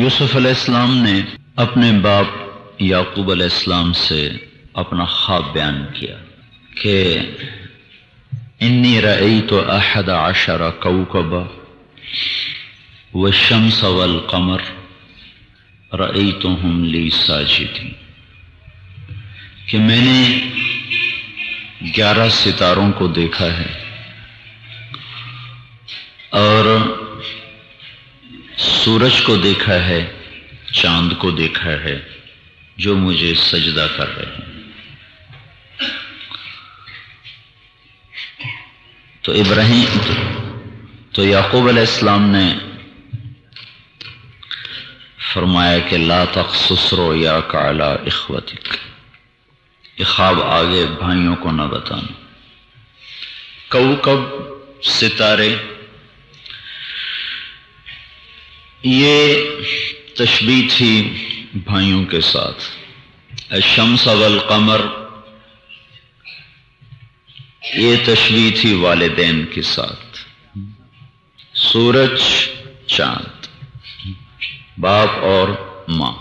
یوسف علیہ السلام نے اپنے باپ یعقوب علیہ السلام سے اپنا خواب بیان کیا کہ انی رأیت 11 کوكبا والشمس والقمر رأیتهم لی ساجدین، کہ میں نے 11 ستاروں کو دیکھا ہے اور سورج کو دیکھا ہے، چاند کو دیکھا ہے جو مجھے سجدہ کر رہے ہیں۔ تو یعقوب علیہ السلام نے فرمایا کہ لا تقصص رؤیاک علی اخوتک، یہ خواب آگے بھائیوں کو نہ بتانا۔ کوكب ستارے، یہ تشبیہ تھی بھائیوں کے ساتھ۔ الشمس والقمر، یہ تشبیہ تھی والدین کے ساتھ۔ سورج، چاند، باپ اور ماں۔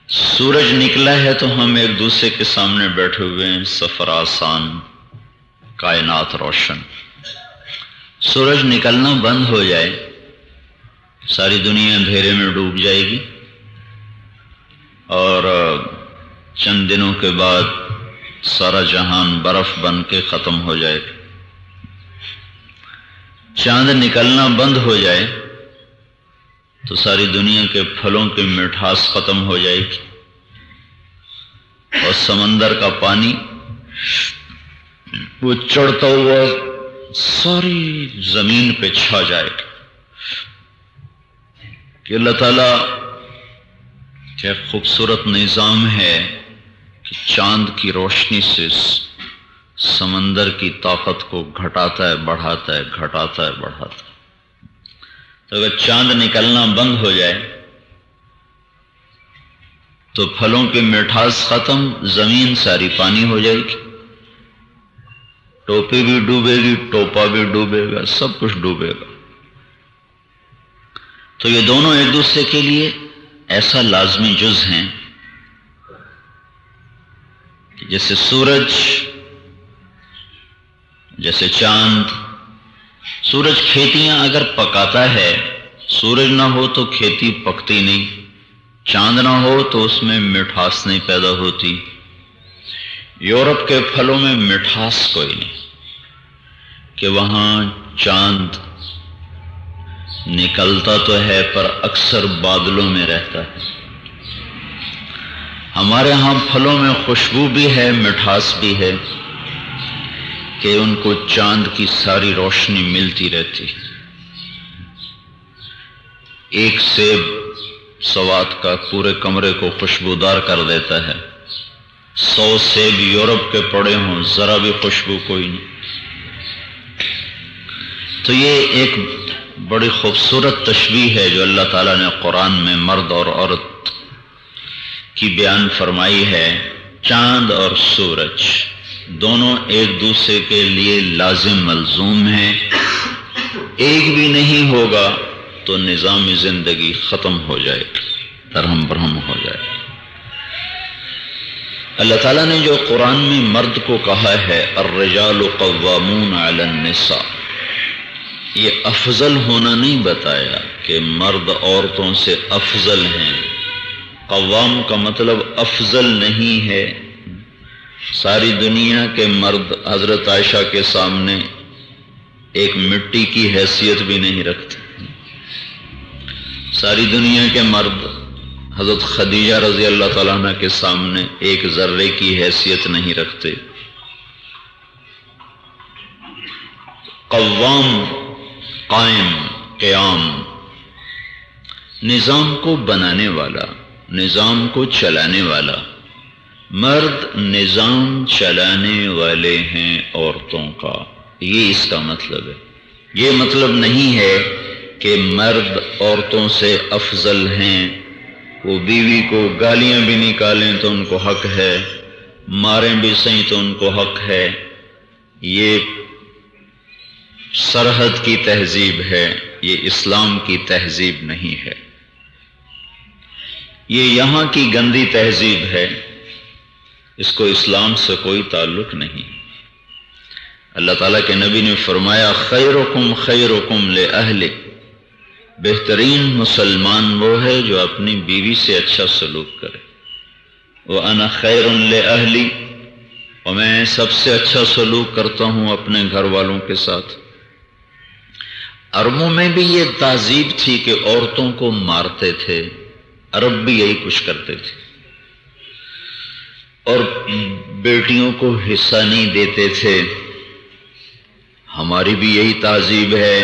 سورج نکلا ہے تو ہم ایک دوسرے کے سامنے بیٹھے ہوئے ہیں، سفر آسان، کائنات روشن۔ سورج نکلنا بند ہو جائے، ساری دنیا اندھیرے میں ڈوب جائے گی اور چند دنوں کے بعد سارا جہان برف بن کے ختم ہو جائے گا۔ چاند نکلنا بند ہو جائے تو ساری دنیا کے پھلوں کی مٹھاس ختم ہو جائے گی اور سمندر کا پانی وہ چڑھتا ہوا ساری زمین پہ چھا جائے گا۔ کہ اللہ تعالیٰ کیا خوبصورت نظام ہے کہ چاند کی روشنی سے سمندر کی طاقت کو گھٹاتا ہے، بڑھاتا ہے، گھٹاتا ہے، بڑھاتا ہے۔ تو اگر چاند نکلنا بند ہو جائے تو پھلوں کی مٹھاس ختم، زمین ساری پانی ہو جائے گی، ٹوپی بھی ڈوبے گی، ٹوپا بھی ڈوبے گا، سب کچھ ڈوبے گا۔ تو یہ دونوں ایک دوسرے کے لیے ایسا لازمی جز ہیں کہ جیسے سورج، جیسے چاند۔ سورج کھیتیاں اگر پکاتا ہے، سورج نہ ہو تو کھیتی پکتی نہیں، چاند نہ ہو تو اس میں مٹھاس نہیں پیدا ہوتی۔ یورپ کے پھلوں میں مٹھاس کوئی نہیں کہ وہاں چاند نکلتا تو ہے پر اکثر بادلوں میں رہتا ہے۔ ہمارے ہاں پھلوں میں خوشبو بھی ہے، مٹھاس بھی ہے کہ ان کو چاند کی ساری روشنی ملتی رہتی۔ ایک سیب سوات کا پورے کمرے کو خوشبودار کر دیتا ہے، 100 سیب یورپ کے پڑے ہوں، ذرا بھی خوشبو کوئی نہیں۔ تو یہ ایک بڑی خوبصورت تشبیہ ہے جو اللہ تعالیٰ نے قرآن میں مرد اور عورت کی بیان فرمائی ہے۔ چاند اور سورج دونوں ایک دوسرے کے لیے لازم ملزوم ہیں، ایک بھی نہیں ہوگا تو نظام زندگی ختم ہو جائے، درہم برہم ہو جائے۔ اللہ تعالیٰ نے جو قرآن میں مرد کو کہا ہے الرجال قوامون علی النساء، یہ افضل ہونا نہیں بتایا کہ مرد عورتوں سے افضل ہیں۔ قوام کا مطلب افضل نہیں ہے۔ ساری دنیا کے مرد حضرت عائشہ کے سامنے ایک مٹی کی حیثیت بھی نہیں رکھتے، ساری دنیا کے مرد حضرت خدیجہ رضی اللہ تعالیٰ عنہ کے سامنے ایک ذرے کی حیثیت نہیں رکھتے۔ قوام، قائم، قیام، نظام کو بنانے والا، نظام کو چلانے والا۔ مرد نظام چلانے والے ہیں عورتوں کا، یہ اس کا مطلب ہے۔ یہ مطلب نہیں ہے کہ مرد عورتوں سے افضل ہیں، وہ بیوی کو گالیاں بھی نکالیں تو ان کو حق ہے، ماریں بھی صحیح تو ان کو حق ہے۔ یہ سرحد کی تہذیب ہے، یہ اسلام کی تہذیب نہیں ہے، یہ یہاں کی گندی تہذیب ہے، اس کو اسلام سے کوئی تعلق نہیں۔ اللہ تعالیٰ کے نبی نے فرمایا خیرکم خیرکم لأہلک، بہترین مسلمان وہ ہے جو اپنی بیوی سے اچھا سلوک کرے۔ وَأَنَا خَيْرٌ لِأَهْلِي، اور میں سب سے اچھا سلوک کرتا ہوں اپنے گھر والوں کے ساتھ۔ عربوں میں بھی یہ تہذیب تھی کہ عورتوں کو مارتے تھے، عرب بھی یہی کچھ کرتے تھے، اور بیٹیوں کو حصہ نہیں دیتے تھے۔ ہماری بھی یہی تہذیب ہے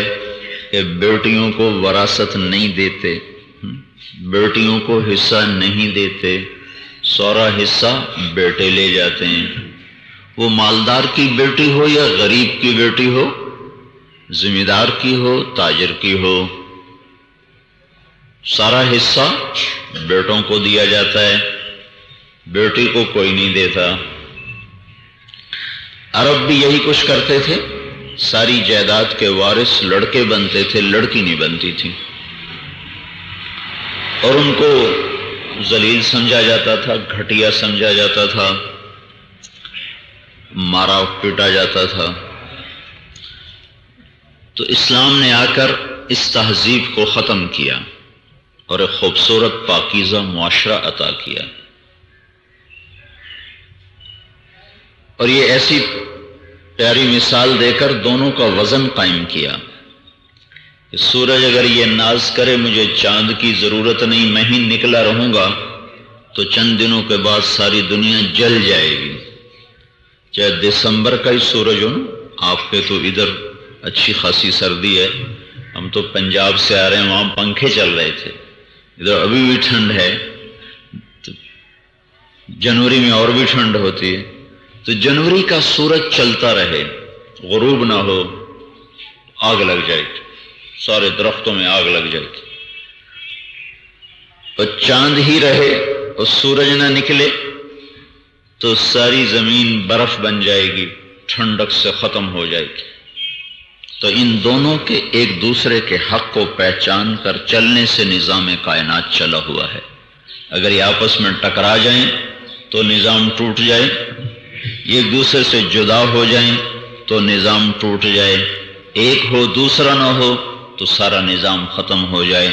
کہ بیٹیوں کو وراثت نہیں دیتے، بیٹیوں کو حصہ نہیں دیتے، سورا حصہ بیٹے لے جاتے ہیں، وہ مالدار کی بیٹی ہو یا غریب کی بیٹی ہو، ذمہ دار کی ہو تاجر کی ہو، سارا حصہ بیٹوں کو دیا جاتا ہے، بیٹی کو کوئی نہیں دیتا۔ عرب بھی یہی کچھ کرتے تھے، ساری جائیداد کے وارث لڑکے بنتے تھے، لڑکی نہیں بنتی تھی، اور ان کو ذلیل سمجھا جاتا تھا، گھٹیا سمجھا جاتا تھا، مارا پیٹا جاتا تھا۔ تو اسلام نے آ کر اس تہذیب کو ختم کیا اور ایک خوبصورت پاکیزہ معاشرہ عطا کیا، اور یہ ایسی پیاری مثال دے کر دونوں کا وزن قائم کیا۔ سورج اگر یہ ناز کرے مجھے چاند کی ضرورت نہیں، میں ہی نکلا رہوں گا، تو چند دنوں کے بعد ساری دنیا جل جائے گی۔ چاہے دسمبر کا ہی سورج ہو نا، آپ کے تو ادھر اچھی خاصی سردی ہے، ہم تو پنجاب سے آ رہے ہیں، وہاں پنکھے چل رہے تھے، ادھر ابھی بھی ٹھنڈ ہے، تو جنوری میں اور بھی ٹھنڈ ہوتی ہے، تو جنوری کا سورج چلتا رہے، غروب نہ ہو، آگ لگ جائے گی، سارے درختوں میں آگ لگ جائے گی، اور چاند ہی رہے اور سورج نہ نکلے تو ساری زمین برف بن جائے گی، ٹھنڈک سے ختم ہو جائے گی۔ تو ان دونوں کے ایک دوسرے کے حق کو پہچان کر چلنے سے نظام کائنات چلا ہوا ہے۔ اگر یہ آپس میں ٹکرا جائیں تو نظام ٹوٹ جائے، یہ ایک دوسرے سے جدا ہو جائیں تو نظام ٹوٹ جائے، ایک ہو دوسرا نہ ہو تو سارا نظام ختم ہو جائے۔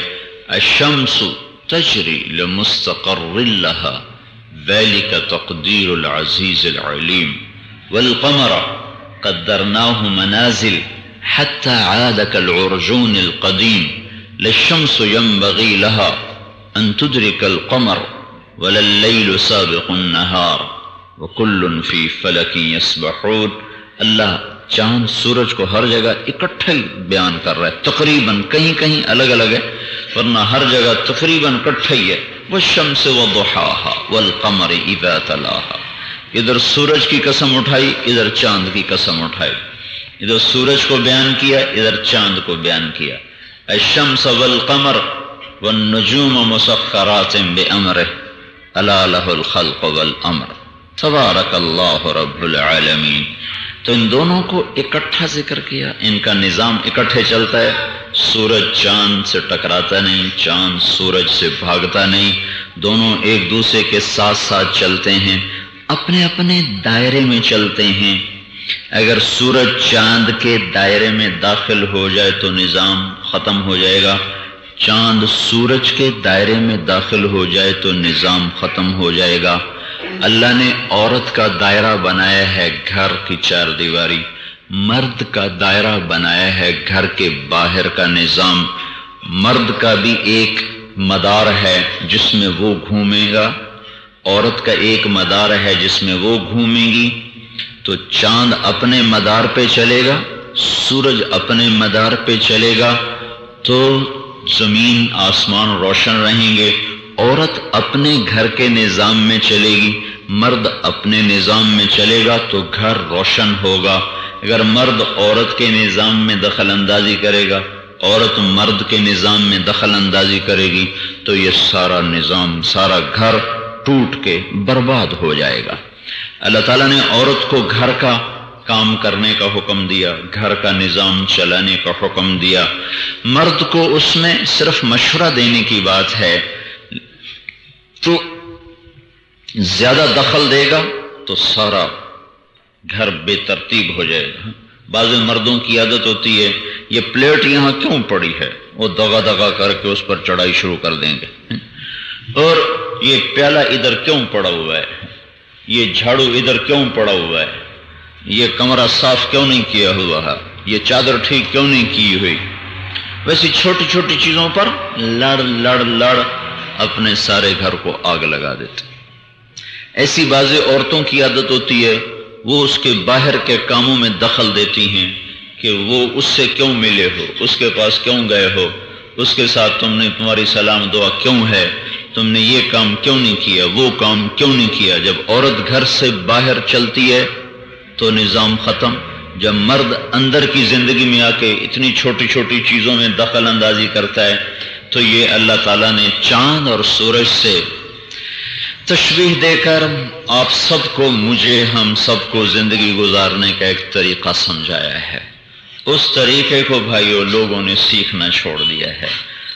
الشمس تجری لمستقر لها ذلك تقدیر العزیز العلیم والقمر قدرناه منازل حتى عاد كالعرجون القديم لا الشمس ينبغي لها أن تدرك القمر ولا الليل سابق النهار وكل في فلك يسبحون۔ اللہ چاند سورج کو ہر جگہ اکٹھے بیان کر رہا ہے، تقریباً کہیں کہیں الگ الگ ہے ورنہ ہر جگہ تقریباً اکٹھے ہی ہے۔ والشمس وضحاها والقمر اذا تلاها، ادھر سورج کی قسم اٹھائی، ادھر چاند کی قسم اٹھائی، ادھر سورج کو بیان کیا، ادھر چاند کو بیان کیا۔ الشمس والقمر والنجوم مسخرات بأمره الا له الخلق والامر تبارک اللہ رب العالمین۔ تو ان دونوں کو اکٹھا ذکر کیا، ان کا نظام اکٹھے چلتا ہے، سورج چاند سے ٹکراتا نہیں، چاند سورج سے بھاگتا نہیں، دونوں ایک دوسرے کے ساتھ ساتھ چلتے ہیں، اپنے اپنے دائرے میں چلتے ہیں۔ اگر سورج چاند کے دائرے میں داخل ہو جائے تو نظام ختم ہو جائے گا، چاند سورج کے دائرے میں داخل ہو جائے تو نظام ختم ہو جائے گا۔ اللہ نے عورت کا دائرہ بنایا ہے گھر کی چار دیواری، مرد کا دائرہ بنایا ہے گھر کے باہر کا نظام۔ مرد کا بھی ایک مدار ہے جس میں وہ گھومے گا، عورت کا ایک مدار ہے جس میں وہ گھومے گی۔ تو چاند اپنے مدار پہ چلے گا، سورج اپنے مدار پہ چلے گا تو زمین آسمان روشن رہیں گے۔ عورت اپنے گھر کے نظام میں چلے گی، مرد اپنے نظام میں چلے گا تو گھر روشن ہوگا۔ اگر مرد عورت کے نظام میں دخل اندازی کرے گا، عورت مرد کے نظام میں دخل اندازی کرے گی تو یہ سارا نظام، سارا گھر ٹوٹ کے برباد ہو جائے گا۔ اللہ تعالیٰ نے عورت کو گھر کا کام کرنے کا حکم دیا، گھر کا نظام چلانے کا حکم دیا۔ مرد کو اس میں صرف مشورہ دینے کی بات ہے، تو زیادہ دخل دے گا تو سارا گھر بے ترتیب ہو جائے گا۔ بعض مردوں کی عادت ہوتی ہے یہ پلیٹ یہاں کیوں پڑی ہے، وہ دغا دغا کر کے اس پر چڑھائی شروع کر دیں گے، اور یہ پیالہ ادھر کیوں پڑا ہوا ہے، یہ جھاڑو ادھر کیوں پڑا ہوا ہے، یہ کمرہ صاف کیوں نہیں کیا ہوا ہے، یہ چادر ٹھیک کیوں نہیں کی ہوئی۔ ویسے چھوٹی چھوٹی چیزوں پر لڑ لڑ لڑ اپنے سارے گھر کو آگ لگا دیتے۔ ایسی بعض عورتوں کی عادت ہوتی ہے وہ اس کے باہر کے کاموں میں دخل دیتی ہیں کہ وہ اس سے کیوں ملے ہو، اس کے پاس کیوں گئے ہو، اس کے ساتھ تمہاری سلام دعا کیوں ہے، تم نے یہ کام کیوں نہیں کیا، وہ کام کیوں نہیں کیا۔ جب عورت گھر سے باہر چلتی ہے تو نظام ختم۔ جب مرد اندر کی زندگی میں آ کے اتنی چھوٹی چھوٹی چیزوں میں دخل اندازی کرتا ہے تو یہ اللہ تعالیٰ نے چاند اور سورج سے تشبیہ دے کر آپ سب کو، مجھے، ہم سب کو زندگی گزارنے کا ایک طریقہ سمجھایا ہے۔ اس طریقے کو بھائیوں لوگوں نے سیکھنا چھوڑ دیا ہے۔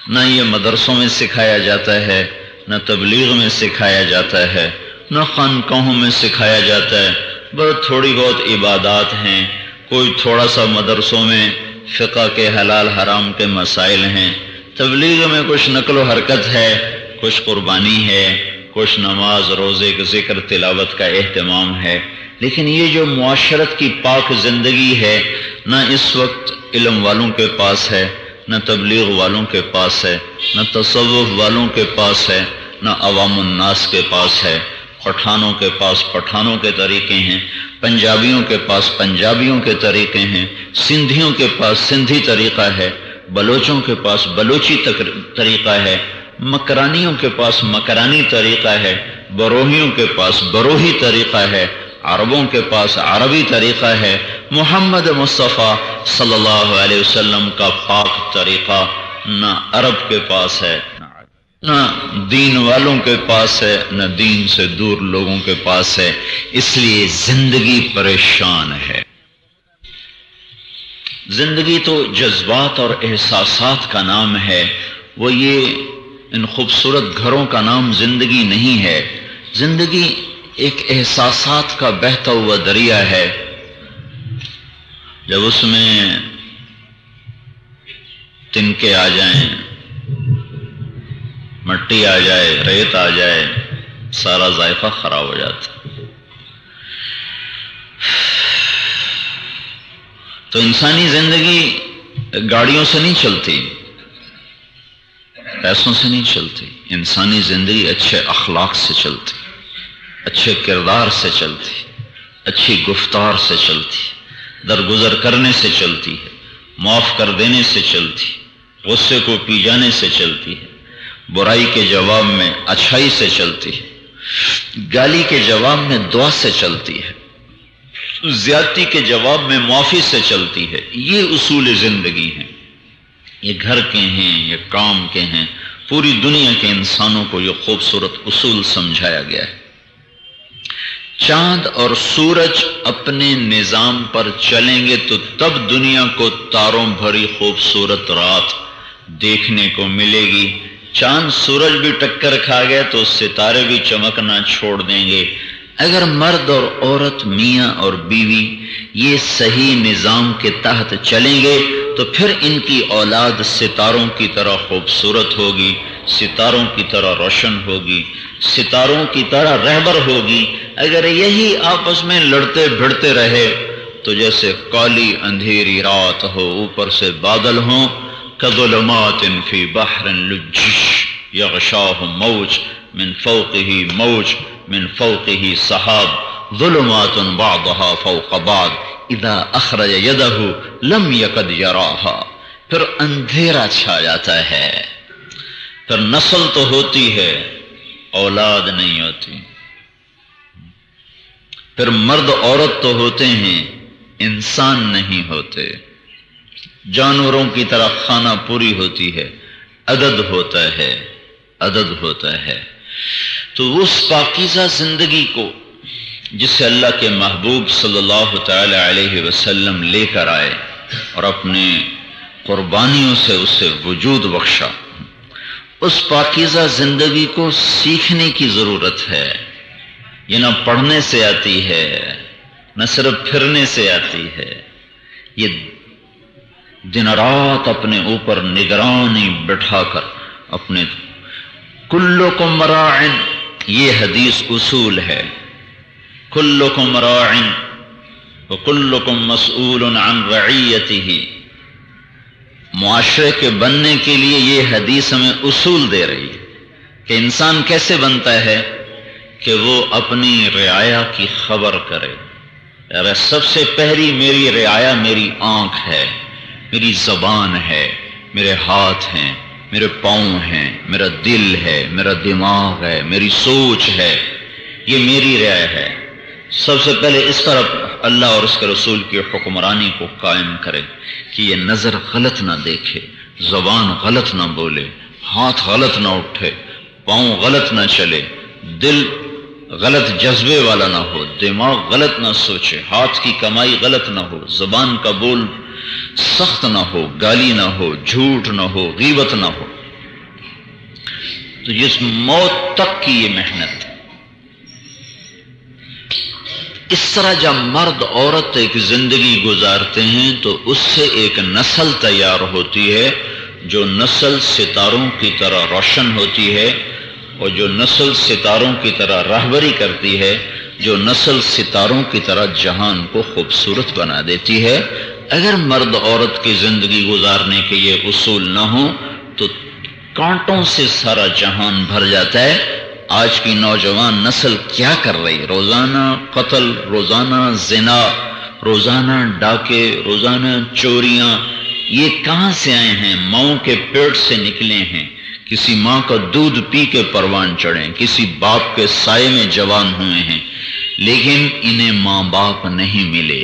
نہ یہ مدرسوں میں سکھایا جاتا ہے، نہ تبلیغ میں سکھایا جاتا ہے، نہ خانقاہوں میں سکھایا جاتا ہے۔ بس تھوڑی بہت عبادات ہیں، کوئی تھوڑا سا مدرسوں میں فقہ کے حلال حرام کے مسائل ہیں، تبلیغ میں کچھ نقل و حرکت ہے، کچھ قربانی ہے، کچھ نماز روزے کے ذکر تلاوت کا اہتمام ہے۔ لیکن یہ جو معاشرت کی پاک زندگی ہے، نہ اس وقت علم والوں کے پاس ہے، نہ تبلیغ والوں کے پاس ہے، نہ تصوف والوں کے پاس ہے، نہ عوام الناس کے پاس ہے۔ پٹھانوں کے پاس پٹھانوں کے طریقے ہیں، پنجابیوں کے پاس پنجابیوں کے طریقے ہیں، سندھیوں کے پاس سندھی طریقہ ہے، بلوچوں کے پاس بلوچی طریقہ ہے، مکرانیوں کے پاس مکرانی طریقہ ہے، بروہیوں کے پاس بروہی طریقہ ہے، عربوں کے پاس عربی طریقہ ہے۔ محمد مصطفیٰ صلی اللہ علیہ وسلم کا پاک طریقہ نہ عرب کے پاس ہے، نہ دین والوں کے پاس ہے، نہ دین سے دور لوگوں کے پاس ہے۔ اس لیے زندگی پریشان ہے۔ زندگی تو جذبات اور احساسات کا نام ہے، وہ یہ ان خوبصورت گھروں کا نام زندگی نہیں ہے۔ زندگی ایک احساسات کا بہتا ہوا دریا ہے۔ جب اس میں تنکے آ جائیں، مٹی آ جائے، ریت آ جائے، سارا ذائقہ خراب ہو جاتا۔ تو انسانی زندگی گاڑیوں سے نہیں چلتی، پیسوں سے نہیں چلتی۔ انسانی زندگی اچھے اخلاق سے چلتی، اچھے کردار سے چلتی، اچھی گفتار سے چلتی، درگزر کرنے سے چلتی ہے، معاف کر دینے سے چلتی، غصے کو پی جانے سے چلتی ہے، برائی کے جواب میں اچھائی سے چلتی ہے، گالی کے جواب میں دعا سے چلتی ہے، زیادتی کے جواب میں معافی سے چلتی ہے۔ یہ اصول زندگی ہیں، یہ گھر کے ہیں، یہ کام کے ہیں۔ پوری دنیا کے انسانوں کو یہ خوبصورت اصول سمجھایا گیا ہے۔ چاند اور سورج اپنے نظام پر چلیں گے تو تب دنیا کو تاروں بھری خوبصورت رات دیکھنے کو ملے گی۔ چاند سورج بھی ٹکر کھا گئے تو ستارے بھی چمکنا چھوڑ دیں گے۔ اگر مرد اور عورت، میاں اور بیوی یہ صحیح نظام کے تحت چلیں گے تو پھر ان کی اولاد ستاروں کی طرح خوبصورت ہوگی، ستاروں کی طرح روشن ہوگی، ستاروں کی طرح رہبر ہوگی۔ اگر یہی آپس میں لڑتے بھڑتے رہے تو جیسے کالی اندھیری رات ہو، اوپر سے بادل ہوں، كظلمات في بحر لجج يغشاه موج من فوقه موج من فوقه سحاب ظلمات بعضها فوق بعض اذا اخرج يده لم يكد يراها۔ پھر اندھیرا چھا جاتا ہے، پھر نسل تو ہوتی ہے، اولاد نہیں ہوتی، پھر مرد عورت تو ہوتے ہیں، انسان نہیں ہوتے، جانوروں کی طرح خانہ پوری ہوتی ہے، عدد ہوتا ہے، عدد ہوتا ہے۔ تو اس پاکیزہ زندگی کو جسے اللہ کے محبوب صلی اللہ تعالی علیہ وسلم لے کر آئے اور اپنے قربانیوں سے اسے وجود بخشا، اس پاکیزہ زندگی کو سیکھنے کی ضرورت ہے۔ یہ نہ پڑھنے سے آتی ہے، نہ صرف پھرنے سے آتی ہے، یہ دن رات اپنے اوپر نگرانی بٹھا کر اپنے کلکم راع، یہ حدیث اصول ہے، کلکم راع وکلکم مسئول عن رعیتہ۔ معاشرے کے بننے کے لیے یہ حدیث ہمیں اصول دے رہی ہے کہ انسان کیسے بنتا ہے کہ وہ اپنی رعایا کی خبر کرے۔ اگر سب سے پہلی میری رعایا میری آنکھ ہے، میری زبان ہے، میرے ہاتھ ہیں، میرے پاؤں ہیں، میرا دل ہے، میرا دماغ ہے، میری سوچ ہے، یہ میری رعایا ہے۔ سب سے پہلے اس پر اللہ اور اس کے رسول کی حکمرانی کو قائم کرے کہ یہ نظر غلط نہ دیکھے، زبان غلط نہ بولے، ہاتھ غلط نہ اٹھے، پاؤں غلط نہ چلے، دل غلط جذبے والا نہ ہو، دماغ غلط نہ سوچے، ہاتھ کی کمائی غلط نہ ہو، زبان کا بول سخت نہ ہو، گالی نہ ہو، جھوٹ نہ ہو، غیبت نہ ہو۔ تو جس موت تک کی یہ محنت، اس طرح جب مرد عورت ایک زندگی گزارتے ہیں تو اس سے ایک نسل تیار ہوتی ہے، جو نسل ستاروں کی طرح روشن ہوتی ہے، اور جو نسل ستاروں کی طرح راہبری کرتی ہے، جو نسل ستاروں کی طرح جہان کو خوبصورت بنا دیتی ہے۔ اگر مرد عورت کی زندگی گزارنے کے یہ اصول نہ ہوں تو کانٹوں سے سارا جہان بھر جاتا ہے۔ آج کی نوجوان نسل کیا کر رہی؟ روزانہ قتل، روزانہ زنا، روزانہ ڈاکے، روزانہ چوریاں، یہ کہاں سے آئے ہیں؟ ماؤں کے پیٹ سے نکلے ہیں، کسی ماں کا دودھ پی کے پروان چڑھے، کسی باپ کے سائے میں جوان ہوئے ہیں، لیکن انہیں ماں باپ نہیں ملے،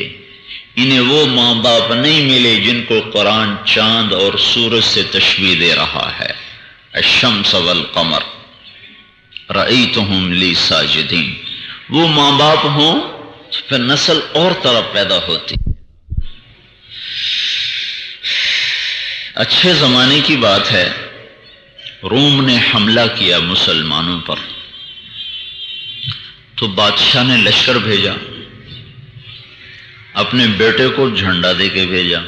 انہیں وہ ماں باپ نہیں ملے جن کو قرآن چاند اور سورج سے تشبیہ دے رہا ہے، الشمس والقمر رأیتہم لی ساجدین۔ وہ ماں باپ ہوں تو پھر نسل اور طرح پیدا ہوتی۔ اچھے زمانے کی بات ہے، روم نے حملہ کیا مسلمانوں پر، تو بادشاہ نے لشکر بھیجا، اپنے بیٹے کو جھنڈا دے کے بھیجا۔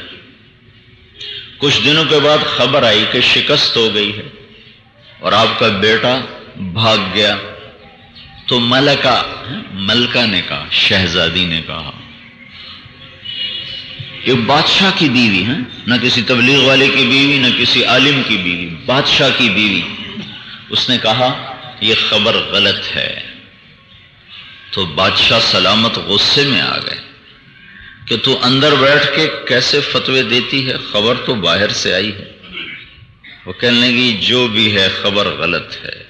کچھ دنوں کے بعد خبر آئی کہ شکست ہو گئی ہے اور آپ کا بیٹا بھاگ گیا، تو ملکہ نے کہا، شہزادی نے کہا، یہ بادشاہ کی بیوی ہے، نہ کسی تبلیغ والے کی بیوی، نہ کسی عالم کی بیوی، بادشاہ کی بیوی، اس نے کہا یہ خبر غلط ہے۔ تو بادشاہ سلامت غصے میں آ گئے کہ تو اندر بیٹھ کے کیسے فتوے دیتی ہے، خبر تو باہر سے آئی ہے۔ وہ کہنے لگی جو بھی ہے خبر غلط ہے۔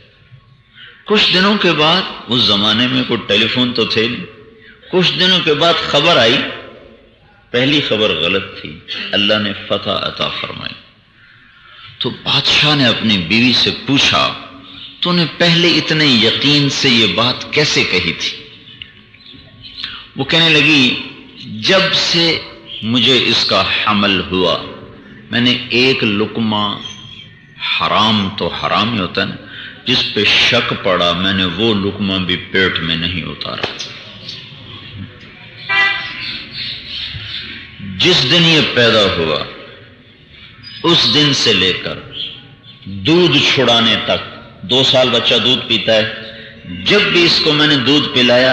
کچھ دنوں کے بعد، اس زمانے میں کوئی ٹیلی فون تو تھے نہیں، کچھ دنوں کے بعد خبر آئی، پہلی خبر غلط تھی، اللہ نے فتح عطا فرمائی۔ تو بادشاہ نے اپنی بیوی سے پوچھا تو نے پہلے اتنے یقین سے یہ بات کیسے کہی تھی؟ وہ کہنے لگی جب سے مجھے اس کا حمل ہوا، میں نے ایک لقمہ، حرام تو حرام ہی ہوتا ہے نا، جس پہ شک پڑا میں نے وہ لقمہ بھی پیٹ میں نہیں اتارا۔ جس دن یہ پیدا ہوا اس دن سے لے کر دودھ چھڑانے تک، 2 سال بچہ دودھ پیتا ہے، جب بھی اس کو میں نے دودھ پلایا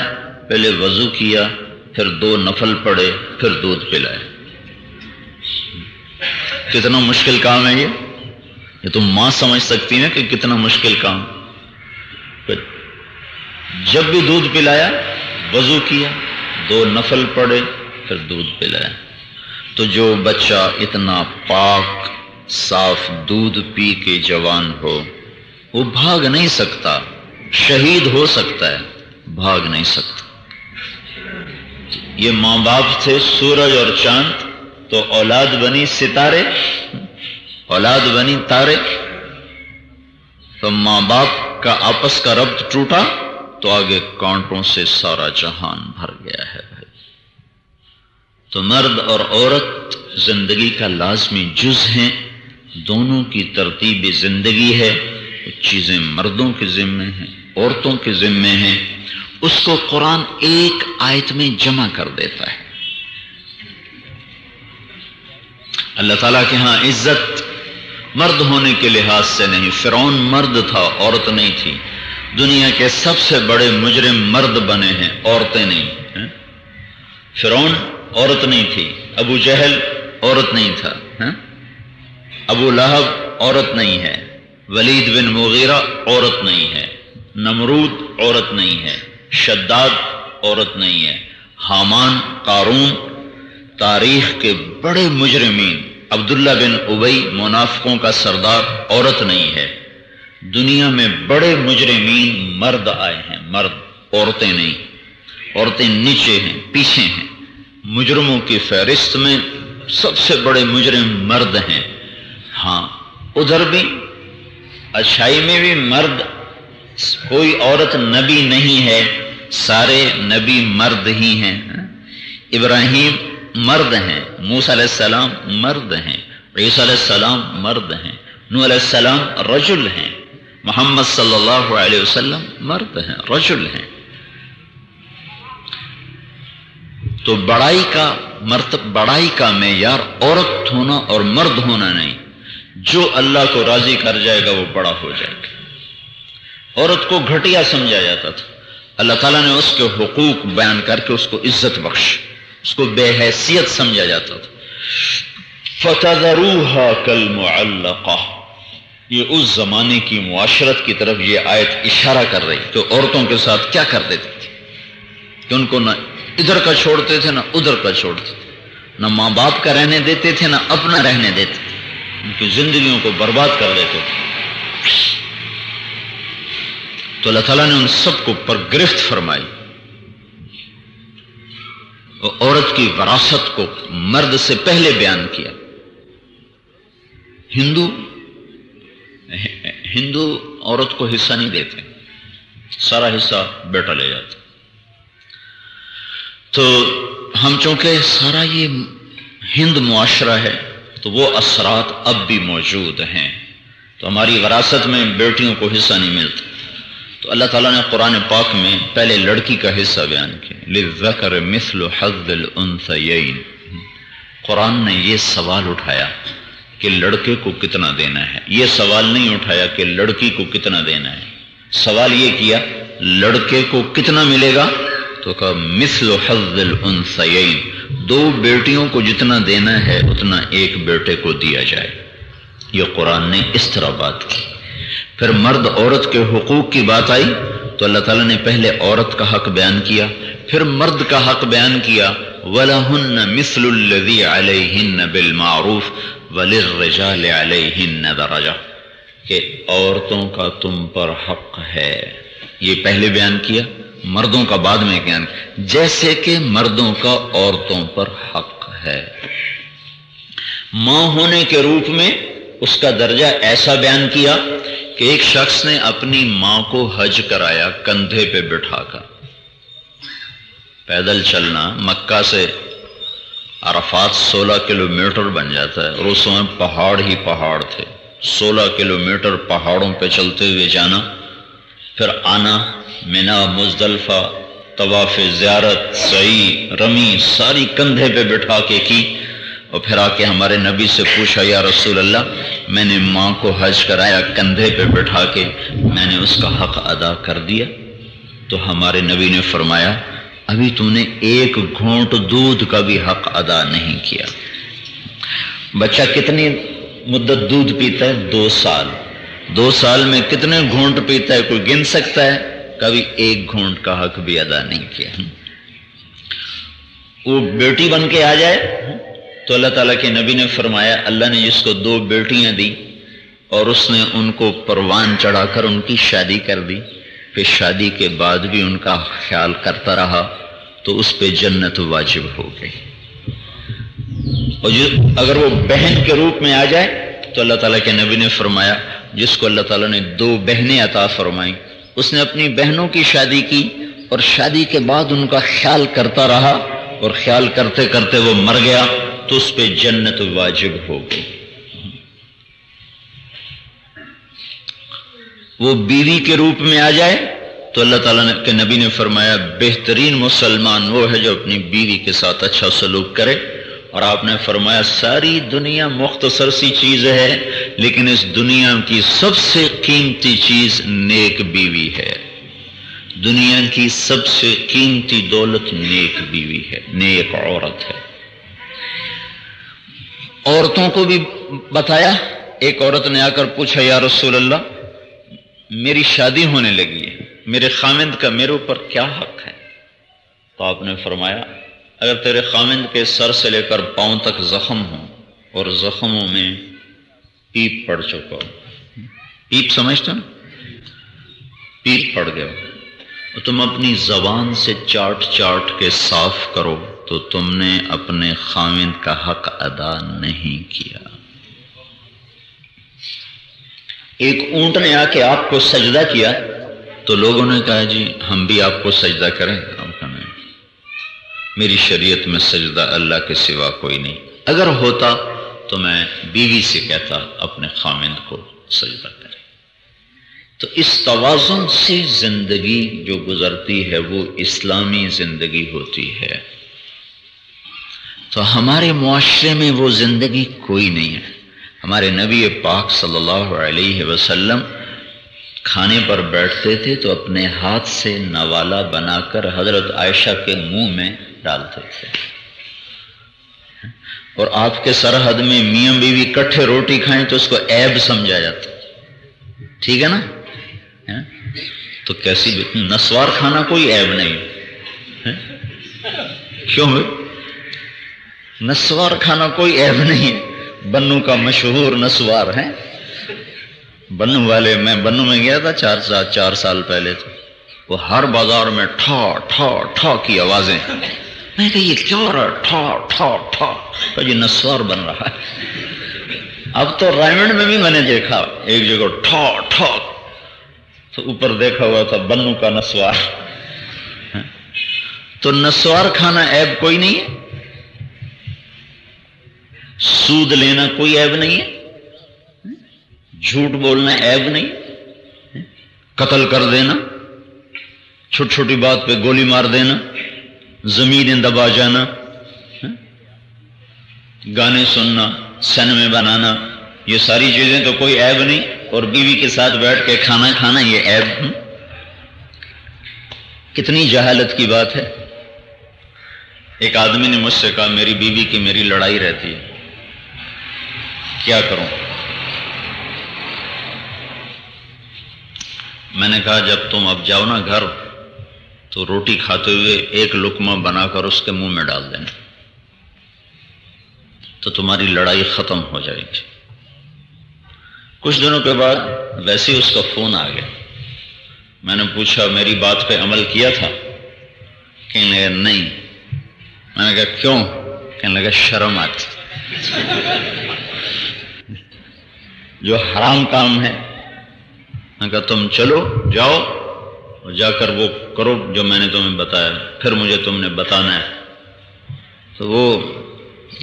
پہلے وضو کیا، پھر 2 نفل پڑھے، پھر دودھ پلایا۔ کتنا مشکل کام ہے یہ تو ماں سمجھ سکتی ہیں کہ کتنا مشکل کام۔ جب بھی دودھ پلایا، وضو کیا، 2 نفل پڑھے، پھر دودھ پلایا۔ تو جو بچہ اتنا پاک صاف دودھ پی کے جوان ہو، وہ بھاگ نہیں سکتا، شہید ہو سکتا ہے، بھاگ نہیں سکتا۔ یہ ماں باپ تھے سورج اور چاند، تو اولاد بنی ستارے، اولاد بنی تارے، تو ماں باپ کا آپس کا ربط ٹوٹا تو آگے کانٹوں سے سارا جہان بھر گیا ہے بھائی۔ تو مرد اور عورت زندگی کا لازمی جز ہیں، دونوں کی ترتیب زندگی ہے، کچھ چیزیں مردوں کے ذمے ہیں، عورتوں کے ذمے ہیں، اس کو قرآن ایک آیت میں جمع کر دیتا ہے۔ اللہ تعالیٰ کے ہاں عزت مرد ہونے کے لحاظ سے نہیں، فرعون مرد تھا، عورت نہیں تھی، دنیا کے سب سے بڑے مجرم مرد بنے ہیں، عورتیں نہیں۔ فرعون عورت نہیں تھی، ابو جہل عورت نہیں تھا، ابو لہب عورت نہیں ہے، ولید بن مغیرہ عورت نہیں ہے، نمرود عورت نہیں ہے، شداد عورت نہیں ہے، حامان، قارون، تاریخ کے بڑے مجرمین، عبداللہ بن ابی منافقوں کا سردار عورت نہیں ہے۔ دنیا میں بڑے مجرمین مرد آئے ہیں، مرد، عورتیں نہیں، عورتیں نیچے ہیں، پیچھے ہیں۔ مجرموں کی فہرست میں سب سے بڑے مجرم مرد ہیں۔ ہاں ادھر بھی اچھائی میں بھی مرد، کوئی عورت نبی نہیں ہے، سارے نبی مرد ہی ہیں۔ ابراہیم مرد ہیں، موسیٰ علیہ السلام مرد ہیں، عیسیٰ علیہ السلام مرد ہیں، نوح علیہ السلام رجل ہیں، محمد صلی اللہ علیہ وسلم مرد ہیں، رجل ہیں۔ تو بڑائی کا معیار عورت ہونا اور مرد ہونا نہیں، جو اللہ کو راضی کر جائے گا وہ بڑا ہو جائے گا۔ عورت کو گھٹیا سمجھا جاتا تھا، اللہ تعالیٰ نے اس کے حقوق بیان کر کے اس کو عزت بخش، اس کو بے حیثیت سمجھا جاتا تھا۔ فَتَذَرُوهَا كَالْمُعَلَّقَةِ، یہ اس زمانے کی معاشرت کی طرف یہ آیت اشارہ کر رہی کہ عورتوں کے ساتھ کیا کر دیتی تھی کہ ان کو نہ ادھر کا چھوڑتے تھے نہ ادھر کا چھوڑتے تھے، نہ ماں باپ کا رہنے دیتے تھے نہ اپنا رہنے دیتے تھے، ان کی زندگیوں کو برباد کر دیتے تھے۔ تو اللہ تعالیٰ نے ان سب کو پر گرفت فرمائی، اور عورت کی وراثت کو مرد سے پہلے بیان کیا۔ ہندو عورت کو حصہ نہیں دیتے، سارا حصہ بیٹا لے جاتا۔ تو ہم چونکہ سارا یہ ہند معاشرہ ہے تو وہ اثرات اب بھی موجود ہیں، تو ہماری وراثت میں بیٹیوں کو حصہ نہیں ملتا۔ تو اللہ تعالیٰ نے قرآن پاک میں پہلے لڑکی کا حصہ بیان کیا، للذکر مثل حظ الانثیین۔ قرآن نے یہ سوال اٹھایا کہ لڑکے کو کتنا دینا ہے، یہ سوال نہیں اٹھایا کہ لڑکی کو کتنا دینا ہے، سوال یہ کیا لڑکے کو کتنا ملے گا، تو کہا مثل حظ الانثیین، دو بیٹیوں کو جتنا دینا ہے اتنا ایک بیٹے کو دیا جائے۔ یہ قرآن نے اس طرح بات کی۔ پھر مرد عورت کے حقوق کی بات آئی تو اللہ تعالیٰ نے پہلے عورت کا حق بیان کیا، پھر مرد کا حق بیان کیا، وَلَهُنَّ مِثْلُ الَّذِي عَلَيْهِنَّ بِالْمَعْرُوفِ وَلِلرِّجَالِ عَلَيْهِنَّ دَرَجَةٌ، کہ عورتوں کا تم پر حق ہے، یہ پہلے بیان کیا، مردوں کا بعد میں بیان کیا، جیسے کہ مردوں کا عورتوں پر حق ہے۔ ماں ہونے کے روپ میں اس کا درجہ ایسا بیان کیا کہ ایک شخص نے اپنی ماں کو حج کرایا کندھے پہ بٹھا کر، پیدل چلنا، مکہ سے عرفات 16 کلومیٹر بن جاتا ہے، اور اس میں پہاڑ ہی پہاڑ تھے، 16 کلومیٹر پہاڑوں پہ چلتے ہوئے جانا، پھر آنا، منا، مزدلفہ، طواف زیارت، سعی، رمی، ساری کندھے پہ بٹھا کے کی، اور پھر آ کے ہمارے نبی سے پوچھا، یا رسول اللہ میں نے ماں کو حج کرایا کندھے پہ بٹھا کے، میں نے اس کا حق ادا کر دیا؟ تو ہمارے نبی نے فرمایا ابھی تم نے ایک گھونٹ دودھ کا بھی حق ادا نہیں کیا۔ بچہ کتنی مدت دودھ پیتا ہے؟ 2 سال۔ 2 سال میں کتنے گھونٹ پیتا ہے کوئی گن سکتا ہے؟ کبھی ایک گھونٹ کا حق بھی ادا نہیں کیا۔ وہ بیٹی بن کے آ جائے تو اللہ تعالیٰ کے نبی نے فرمایا اللہ نے جس کو 2 بیٹیاں دی اور اس نے ان کو پروان چڑھا کر ان کی شادی کر دی، پھر شادی کے بعد بھی ان کا خیال کرتا رہا تو اس پہ جنت واجب ہو گئی۔ اور اگر وہ بہن کے روپ میں آ جائے تو اللہ تعالیٰ کے نبی نے فرمایا جس کو اللہ تعالیٰ نے 2 بہنیں عطا فرمائیں اس نے اپنی بہنوں کی شادی کی اور شادی کے بعد ان کا خیال کرتا رہا اور خیال کرتے کرتے وہ مر گیا تو اس پہ جنت واجب ہو گئی۔ وہ بیوی کے روپ میں آ جائے تو اللہ تعالیٰ کے نبی نے فرمایا بہترین مسلمان وہ ہے جو اپنی بیوی کے ساتھ اچھا سلوک کرے، اور آپ نے فرمایا ساری دنیا مختصر سی چیز ہے لیکن اس دنیا کی سب سے قیمتی چیز نیک بیوی ہے۔ دنیا کی سب سے قیمتی دولت نیک بیوی ہے، نیک عورت ہے۔ عورتوں کو بھی بتایا۔ ایک عورت نے آ کر پوچھا یا رسول اللہ میری شادی ہونے لگی ہے، میرے خامند کا میرے اوپر کیا حق ہے؟ تو آپ نے فرمایا اگر تیرے خامند کے سر سے لے کر پاؤں تک زخم ہوں اور زخموں میں پیپ پڑ چکا ہو، پیپ سمجھتے نا، پیپ پڑ گیا تو تم اپنی زبان سے چاٹ چاٹ کے صاف کرو تو تم نے اپنے خامند کا حق ادا نہیں کیا۔ ایک اونٹ نے آ کے آپ کو سجدہ کیا تو لوگوں نے کہا جی ہم بھی آپ کو سجدہ کریں، آپ کہا نہیں، میری شریعت میں سجدہ اللہ کے سوا کوئی نہیں، اگر ہوتا تو میں بیوی سے کہتا اپنے خامند کو سجدہ کرے۔ تو اس توازن سے زندگی جو گزرتی ہے وہ اسلامی زندگی ہوتی ہے۔ تو ہمارے معاشرے میں وہ زندگی کوئی نہیں ہے۔ ہمارے نبی پاک صلی اللہ علیہ وسلم کھانے پر بیٹھتے تھے تو اپنے ہاتھ سے نوالا بنا کر حضرت عائشہ کے منہ میں ڈالتے تھے، اور آپ کے سرحد میں میاں بیوی کٹھے روٹی کھائیں تو اس کو عیب سمجھا جاتا، ٹھیک ہے نا؟ تو کیسی نسوار کھانا کوئی عیب نہیں، کیوں نسوار کھانا کوئی عیب نہیں ہے۔ بنو کا مشہور نسوار ہے، بنو والے، میں بنو میں گیا تھا چار سال پہلے، تو وہ ہر بازار میں ٹھا ٹھا ٹھا کی آوازیں، میں کہا یہ کیا ہو رہا ہے، ٹھا ٹھا ٹھا، تو یہ نسوار بن رہا ہے۔ اب تو رائمنڈ میں بھی میں نے دیکھا ایک جگہ ٹھا ٹھا، تو اوپر دیکھا ہوا تھا بنو کا نسوار۔ تو نسوار کھانا عیب کوئی نہیں ہے، سود لینا کوئی عیب نہیں ہے، جھوٹ بولنا عیب نہیں، قتل کر دینا، چھوٹی چھوٹی بات پہ گولی مار دینا، زمینیں دبا جانا، گانے سننا، سینمے بنانا، یہ ساری چیزیں تو کوئی عیب نہیں، اور بیوی کے ساتھ بیٹھ کے کھانا کھانا یہ عیب؟ کتنی جہالت کی بات ہے۔ ایک آدمی نے مجھ سے کہا میری بیوی کی میری لڑائی رہتی ہے، کیا کروں؟ میں نے کہا جب تم اب جاؤ نا گھر تو روٹی کھاتے ہوئے ایک لقمہ بنا کر اس کے منہ میں ڈال دینا تو تمہاری لڑائی ختم ہو جائے گی۔ کچھ دنوں کے بعد ویسے ہی اس کا فون آ گیا، میں نے پوچھا میری بات پہ عمل کیا تھا؟ کہنے لگا نہیں۔ میں نے کہا کیوں؟ کہنے لگا شرم آتی، جو حرام کام ہے۔ میں نے کہا تم چلو جاؤ اور جا کر وہ کرو جو میں نے تمہیں بتایا، پھر مجھے تم نے بتانا ہے۔ تو وہ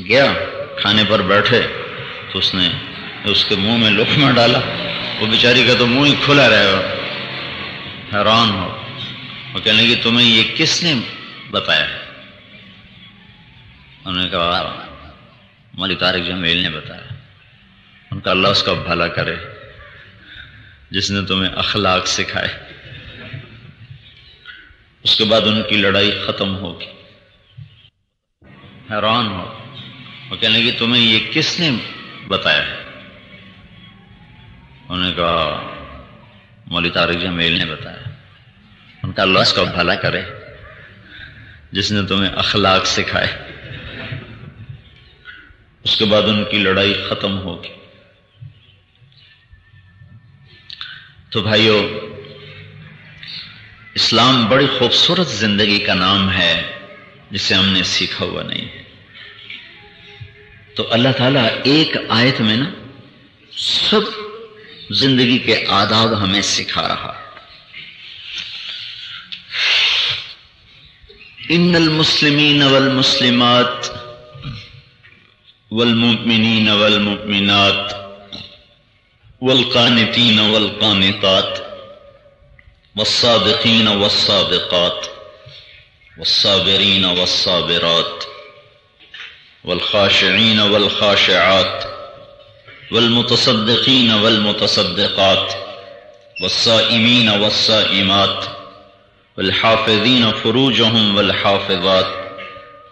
گیا، کھانے پر بیٹھے تو اس نے اس کے منہ میں لقمہ ڈالا، وہ بیچاری کا تو منہ ہی کھلا رہے گا، حیران ہو، وہ کہنے لگی تمہیں یہ کس نے بتایا؟ انہوں نے کہا مولی طارق جمیل نے بتایا۔ ان کا اللہ اس کا بھلا کرے جس نے تمہیں اخلاق سکھائے۔ اس کے بعد ان کی لڑائی ختم ہوگی۔ حیران ہو، وہ کہنے لگی تمہیں یہ کس نے بتایا؟ انہوں نے کہا مولی طارق جمیل نے بتایا۔ ان کا اللہ اس کا بھلا کرے جس نے تمہیں اخلاق سکھائے۔ اس کے بعد ان کی لڑائی ختم ہوگی۔ تو بھائیو، اسلام بڑی خوبصورت زندگی کا نام ہے جسے ہم نے سیکھا ہوا نہیں ہے۔ تو اللہ تعالیٰ ایک آیت میں نا سب زندگی کے آداب ہمیں سکھا رہا۔ ان المسلمین والمسلمات والمؤمنین والمؤمنات والقانتین والقانتات والصادقین والصادقات والصابرین والصابرات والخاشعین والخاشعات والمتصدقین والمتصدقات والصائمین والصائمات والحافظین فروجهم والحافظات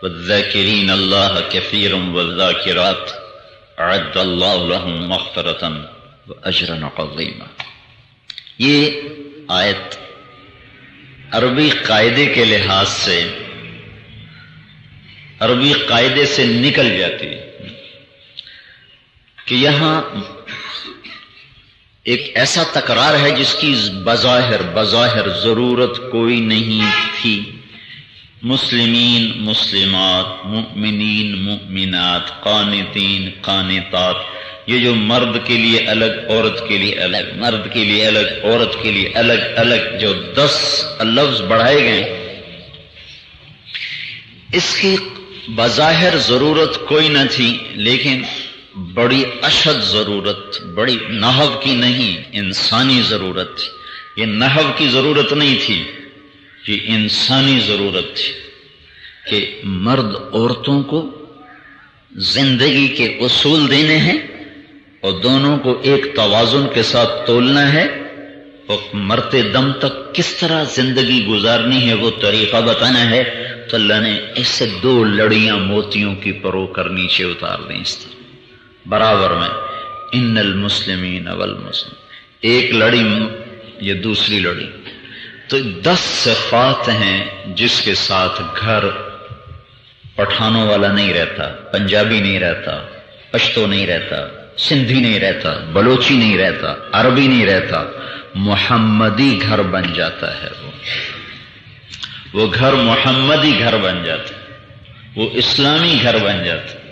والذاکرین اللہ کثیرا والذاکرات اعد اللہ لهم مغفرۃ واجرا عظیما۔ یہ آیت عربی قاعدے کے لحاظ سے عربی قاعدے سے نکل جاتی ہے کہ یہاں ایک ایسا تکرار ہے جس کی بظاہر ضرورت کوئی نہیں تھی۔ مسلمین مسلمات، مؤمنین مؤمنات، قانتین قانتات، یہ جو مرد کے لیے الگ، عورت کے لیے الگ، مرد کے لیے الگ، عورت کے لیے الگ الگ جو 10 لفظ بڑھائے گئے، اس کی بظاہر ضرورت کوئی نہ تھی، لیکن بڑی اشد ضرورت، بڑی نحو کی نہیں، انسانی ضرورت تھی۔ یہ نحو کی ضرورت نہیں تھی، یہ انسانی ضرورت تھی کہ مرد عورتوں کو زندگی کے اصول دینے ہیں اور دونوں کو ایک توازن کے ساتھ تولنا ہے، اور مرتے دم تک کس طرح زندگی گزارنی ہے وہ طریقہ بتانا ہے۔ تو اللہ نے اس سے 2 لڑیاں موتیوں کی پرو کر نیچے اتار دیں اس طرح برابر میں، ان المسلمین والمسلم، ایک لڑی یہ دوسری لڑی۔ تو 10 صفات ہیں جس کے ساتھ گھر پٹھانوں والا نہیں رہتا، پنجابی نہیں رہتا، پشتو نہیں رہتا، سندھی نہیں رہتا، بلوچی نہیں رہتا، عربی نہیں رہتا، محمدی گھر بن جاتا ہے۔ وہ گھر محمدی گھر بن جاتا ہے، وہ اسلامی گھر بن جاتا ہے۔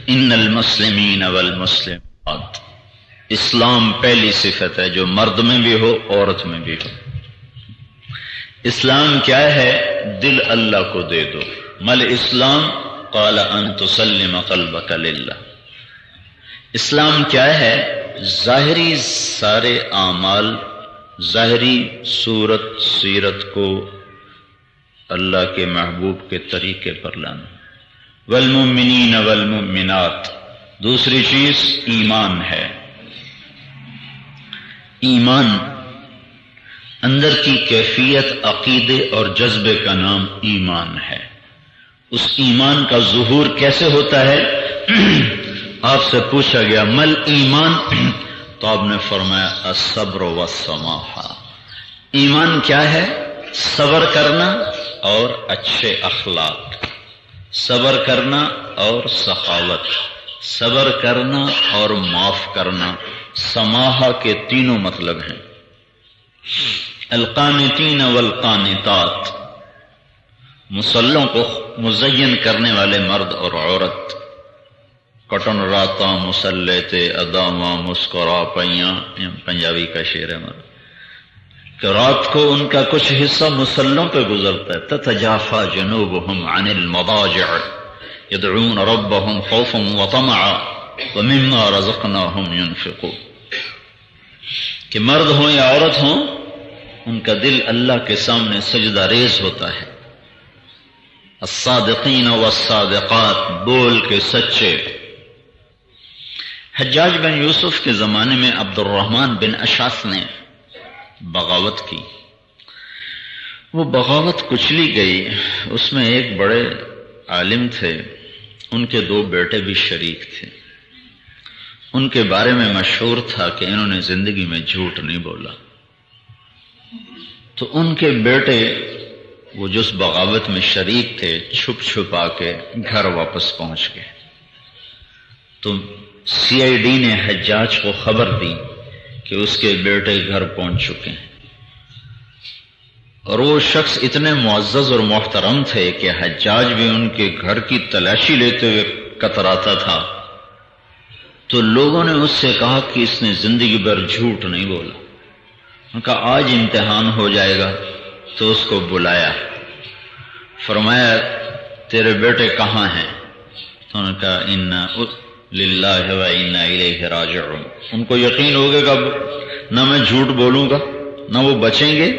ان المسلمین والمسلمات، اسلام پہلی صفت ہے جو مرد میں بھی ہو عورت میں بھی ہو۔ اسلام کیا ہے؟ دل اللہ کو دے دو۔ مل اسلام قال ان تسلم قلبک للہ۔ اسلام کیا ہے؟ ظاہری سارے اعمال، ظاہری صورت سیرت کو اللہ کے محبوب کے طریقے پر لانا۔ والمؤمنین والمؤمنات، دوسری چیز ایمان ہے۔ ایمان اندر کی کیفیت، عقیدے اور جذبے کا نام ایمان ہے۔ اس ایمان کا ظہور کیسے ہوتا ہے؟ آپ سے پوچھا گیا مل ایمان، تو آپ نے فرمایا الصبر والسماحہ۔ ایمان کیا ہے؟ صبر کرنا اور اچھے اخلاق، صبر کرنا اور سخاوت، صبر کرنا اور معاف کرنا۔ سماحہ کے تینوں مطلب ہیں۔ القانتین والقانتات، مصلوں کو مزین کرنے والے مرد اور عورت۔ کٹن راتا مسلے تے اداما مسکرا پیاں، پنجابی کا شعر ہے ہمارا، کہ رات کو ان کا کچھ حصہ مسلوں پہ گزرتا ہے۔ تتجافا جنوبهم عن المضاجع يدعون ربهم خوفا وطمعا ومما رزقناهم ينفقون، کہ مرد ہوں یا عورت ہوں، ان کا دل اللہ کے سامنے سجدہ ریز ہوتا ہے۔ الصادقین والصادقات، بول کے سچے۔ حجاج بن یوسف کے زمانے میں عبد الرحمن بن اشعث نے بغاوت کی۔ وہ بغاوت کچلی گئی۔ اس میں ایک بڑے عالم تھے، ان کے 2 بیٹے بھی شریک تھے۔ ان کے بارے میں مشہور تھا کہ انہوں نے زندگی میں جھوٹ نہیں بولا۔ تو ان کے بیٹے وہ جس بغاوت میں شریک تھے، چھپ چھپا کے گھر واپس پہنچ گئے۔ تو CID نے حجاج کو خبر دی کہ اس کے بیٹے گھر پہنچ چکے ہیں، اور وہ شخص اتنے معزز اور محترم تھے کہ حجاج بھی ان کے گھر کی تلاشی لیتے ہوئے کتراتا تھا۔ تو لوگوں نے اس سے کہا کہ اس نے زندگی بھر جھوٹ نہیں بولا۔ ان کا آج امتحان ہو جائے گا، تو اس کو بلایا، فرمایا تیرے بیٹے کہاں ہیں؟ تو انہوں نے کہا انا للہ و انا الیہ راجعون۔ ان کو یقین ہو گیا کہ نہ میں جھوٹ بولوں گا نہ وہ بچیں گے،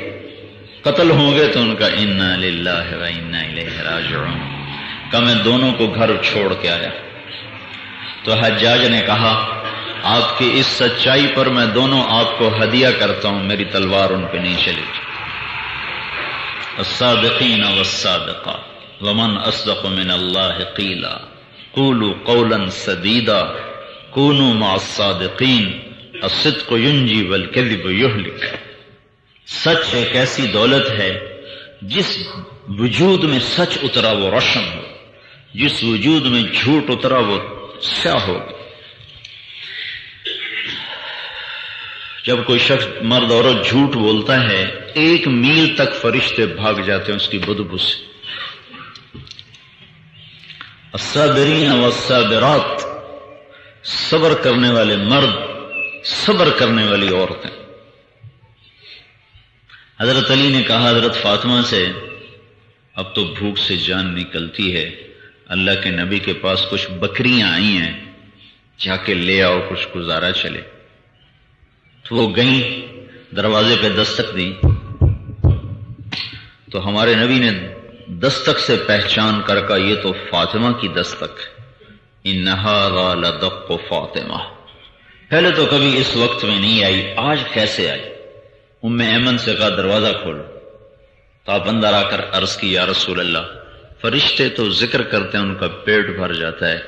قتل ہوں گے، تو ان کا انا للہ و انا الیہ راجعون کہ میں دونوں کو گھر چھوڑ کے آیا۔ تو حجاج نے کہا آپ کی اس سچائی پر میں دونوں آپ کو ہدیہ کرتا ہوں، میری تلوار ان پہ نہیں چلے گی۔ الصادقین والصادقات ومن اصدق من اللہ قیلا قولوا قولا سدیدا کونوا مع الصادقین الصدق ینجی والکذب یہلک۔ سچ ایک ایسی دولت ہے جس وجود میں سچ اترا وہ روشن ہو، جس وجود میں جھوٹ اترا وہ سیاہ ہو۔ جب کوئی شخص مرد عورت جھوٹ بولتا ہے 1 میل تک فرشتے بھاگ جاتے ہیں اس کی بدبو سے۔ الصابرین والصابرات، صبر کرنے والے مرد، صبر کرنے والی عورتیں۔ حضرت علی نے کہا حضرت فاطمہ سے اب تو بھوک سے جان نکلتی ہے، اللہ کے نبی کے پاس کچھ بکریاں آئی ہیں، جا کے لے آؤ کچھ گزارا چلے۔ تو وہ گئیں، دروازے پہ دستک دی تو ہمارے نبی نے دستک سے پہچان کر کہا یہ تو فاطمہ کی دستک ہے، ان ھذا لدق فاطمہ۔ پہلے تو کبھی اس وقت میں نہیں آئی، آج کیسے آئی؟ ام ایمن سے کہا دروازہ کھولو، تو آپ اندر آ کر عرض کی یا رسول اللہ فرشتے تو ذکر کرتے ہیں ان کا پیٹ بھر جاتا ہے،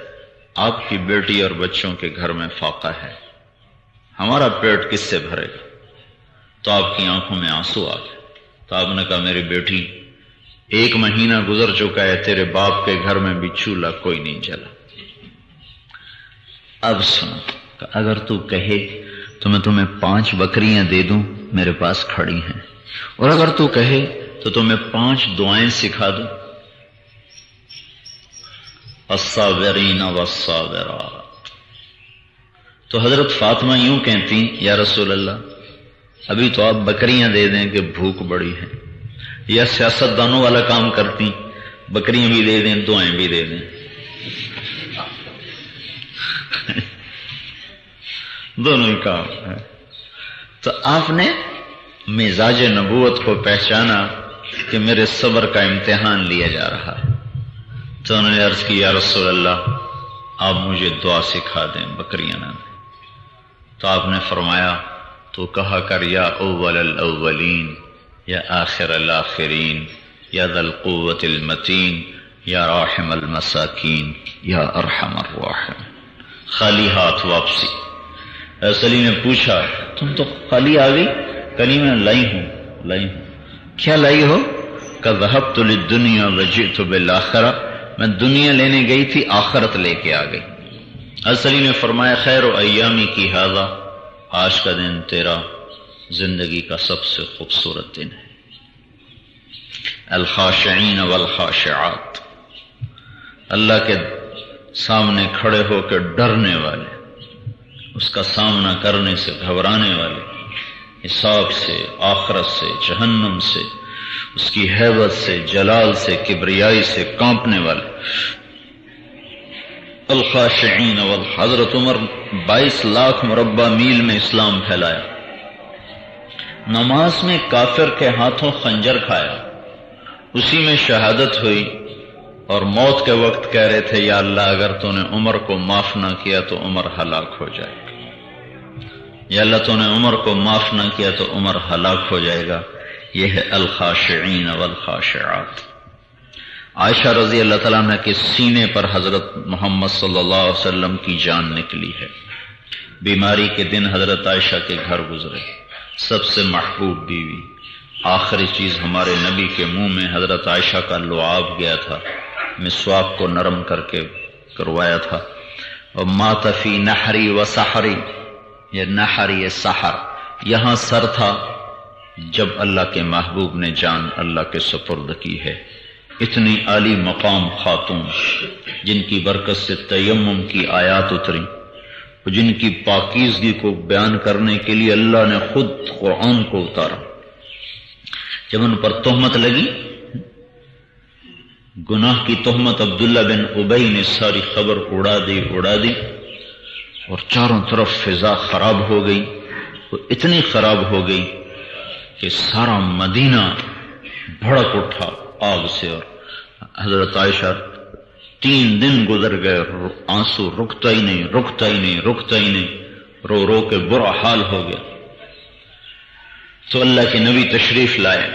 آپ کی بیٹی اور بچوں کے گھر میں فاقہ ہے، ہمارا پیٹ کس سے بھرے گا؟ تو آپ کی آنکھوں میں آنسو آ گئے۔ تو آپ نے کہا میری بیٹی 1 مہینہ گزر چکا ہے، تیرے باپ کے گھر میں بھی چولہا کوئی نہیں جلا۔ اب سنو، اگر تو کہے تو میں تمہیں 5 بکریاں دے دوں، میرے پاس کھڑی ہیں، اور اگر تو کہے تو تمہیں 5 دعائیں سکھا دوں۔ الصابرین والصابرات۔ تو حضرت فاطمہ یوں کہتی یا رسول اللہ ابھی تو آپ بکریاں دے دیں کہ بھوک بڑی ہے، یا سیاست دانوں والا کام کرتی بکریاں بھی دے دیں دعائیں بھی دے دیں، دونوں ہی کام ہے۔ تو آپ نے مزاج نبوت کو پہچانا کہ میرے صبر کا امتحان لیا جا رہا ہے۔ تو انہوں نے عرض کی یا رسول اللہ آپ مجھے دعا سکھا دیں، بکریاں نہ دیں۔ تو آپ نے فرمایا تو کہا کر یا اول الاولین یا آخر الاخرین یا ذا القوة المتین یا راحم المساکین یا ارحم الراحمین۔ خالی ہاتھ واپسی۔ علی نے پوچھا تم تو خالی آ گئی؟ کلی میں لائی ہوں۔ کیا لائی ہو؟ کہ ذهبت للدنیا وجئت بالآخرہ، میں دنیا لینے گئی تھی آخرت لے کے آ گئی۔ علی نے فرمایا خیر و ایامی کی ھذا، آج کا دن تیرا زندگی کا سب سے خوبصورت دن ہے۔ الخاشعین والخاشعات، اللہ کے سامنے کھڑے ہو کے ڈرنے والے، اس کا سامنا کرنے سے گھبرانے والے، حساب سے، آخرت سے، جہنم سے، اس کی ہیبت سے، جلال سے، کبریائی سے کانپنے والے۔ الخاشعین حضرت عمر 22 لاکھ مربع میل میں اسلام پھیلایا، نماز میں کافر کے ہاتھوں خنجر کھایا، اسی میں شہادت ہوئی، اور موت کے وقت کہہ رہے تھے یا اللہ اگر تو نے عمر کو معاف نہ کیا تو عمر ہلاک ہو جائے گا، یا اللہ تو نے عمر کو معاف نہ کیا تو عمر ہلاک ہو جائے گا۔ یہ ہے الخاشعین والخاشعات۔ عائشہ رضی اللہ تعالیٰ عنہ کے سینے پر حضرت محمد صلی اللہ علیہ وسلم کی جان نکلی ہے۔ بیماری کے دن حضرت عائشہ کے گھر گزرے، سب سے محبوب بیوی، آخری چیز ہمارے نبی کے منہ میں حضرت عائشہ کا لعاب گیا تھا، مسواک کو نرم کر کے کروایا تھا۔ اور مات فی نحری و سحری، یہ نحر یہ سحر، یہاں سر تھا جب اللہ کے محبوب نے جان اللہ کے سپرد کی ہے۔ اتنی عالی مقام خاتون جن کی برکت سے تیمم کی آیات اتری، جن کی پاکیزگی کو بیان کرنے کے لیے اللہ نے خود قرآن کو اتارا، جب ان پر تہمت لگی، گناہ کی تہمت، عبداللہ بن ابی نے ساری خبر اڑا دی اور چاروں طرف فضا خراب ہو گئی، وہ اتنی خراب ہو گئی کہ سارا مدینہ بھڑک اٹھا آگ سے، اور حضرت عائشہ 3 دن گزر گئے، آنسو رکتا ہی نہیں، رو رو کے برا حال ہو گیا۔ تو اللہ کے نبی تشریف لائے،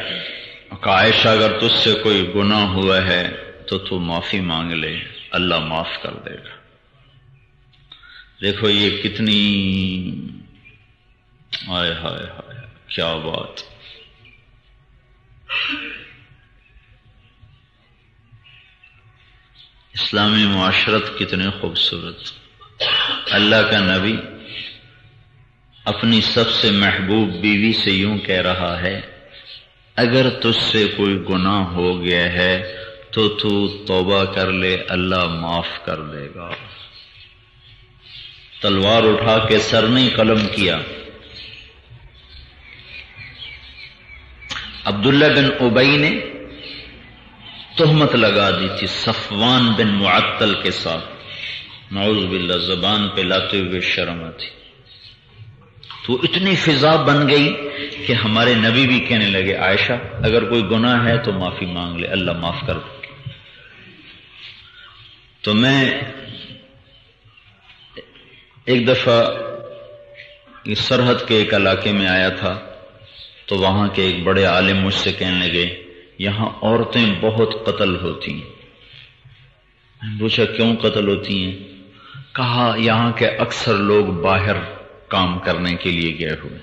کہا عائشہ اگر تجھ سے کوئی گناہ ہوا ہے تو معافی مانگ لے، اللہ معاف کر دے گا۔ دیکھو یہ کتنی ہائے ہائے ہائے کیا بات، اسلامی معاشرت کتنے خوبصورت۔ اللہ کا نبی اپنی سب سے محبوب بیوی سے یوں کہہ رہا ہے، اگر تجھ سے کوئی گناہ ہو گیا ہے تو توبہ کر لے، اللہ معاف کر دے گا۔ تلوار اٹھا کے سر نہیں قلم کیا۔ عبداللہ بن ابی نے تہمت لگا دی تھی صفوان بن معطل کے ساتھ، نعوذ باللہ، زبان پہ لاتے ہوئے شرم آتی، تو اتنی فضا بن گئی کہ ہمارے نبی بھی کہنے لگے عائشہ اگر کوئی گناہ ہے تو معافی مانگ لے، اللہ معاف کر دے۔ تو میں ایک دفعہ اس سرحد کے ایک علاقے میں آیا تھا، تو وہاں کے ایک بڑے عالم مجھ سے کہنے لگے یہاں عورتیں بہت قتل ہوتی ہیں۔ میں نے پوچھا کیوں قتل ہوتی ہیں؟ کہا یہاں کے اکثر لوگ باہر کام کرنے کے لیے گئے ہوئے،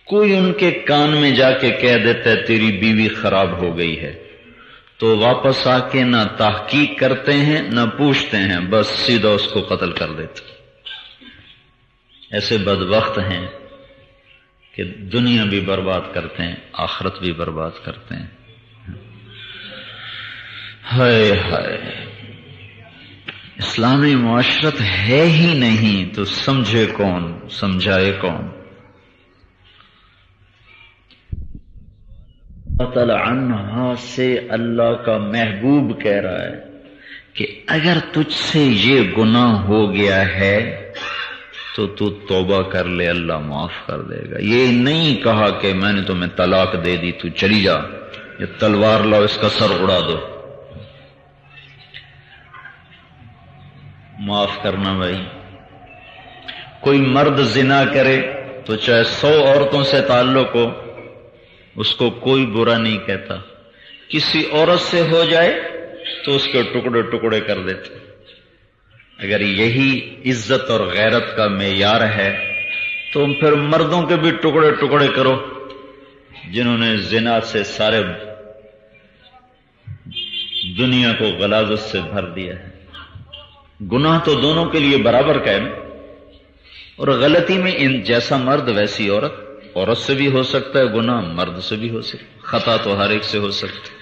کوئی ان کے کان میں جا کے کہہ دیتا ہے تیری بیوی خراب ہو گئی ہے، تو واپس آ کے نہ تحقیق کرتے ہیں نہ پوچھتے ہیں، بس سیدھا اس کو قتل کر دیتے۔ ایسے بدبخت ہیں کہ دنیا بھی برباد کرتے ہیں، آخرت بھی برباد کرتے ہیں۔ ہائے ہائے، اسلامی معاشرت ہے ہی نہیں تو سمجھے کون، سمجھائے کون؟ قتل عنہا سے اللہ کا محبوب کہہ رہا ہے کہ اگر تجھ سے یہ گناہ ہو گیا ہے تو توبہ کر لے، اللہ معاف کر دے گا۔ یہ نہیں کہا کہ میں نے تمہیں طلاق دے دی تو چلی جا، یہ تلوار لاؤ اس کا سر اڑا دو۔ معاف کرنا بھائی، کوئی مرد زنا کرے تو چاہے 100 عورتوں سے تعلق ہو، اس کو کوئی برا نہیں کہتا، کسی عورت سے ہو جائے تو اس کے ٹکڑے ٹکڑے کر دیتے۔ اگر یہی عزت اور غیرت کا معیار ہے تو پھر مردوں کے بھی ٹکڑے ٹکڑے کرو جنہوں نے زنا سے سارے دنیا کو غلاظت سے بھر دیا ہے۔ گناہ تو دونوں کے لیے برابر کا ہے، اور غلطی میں ان جیسا مرد ویسی عورت سے بھی ہو سکتا ہے گناہ، مرد سے بھی ہو سکتا ہے، خطا تو ہر ایک سے ہو سکتا ہے۔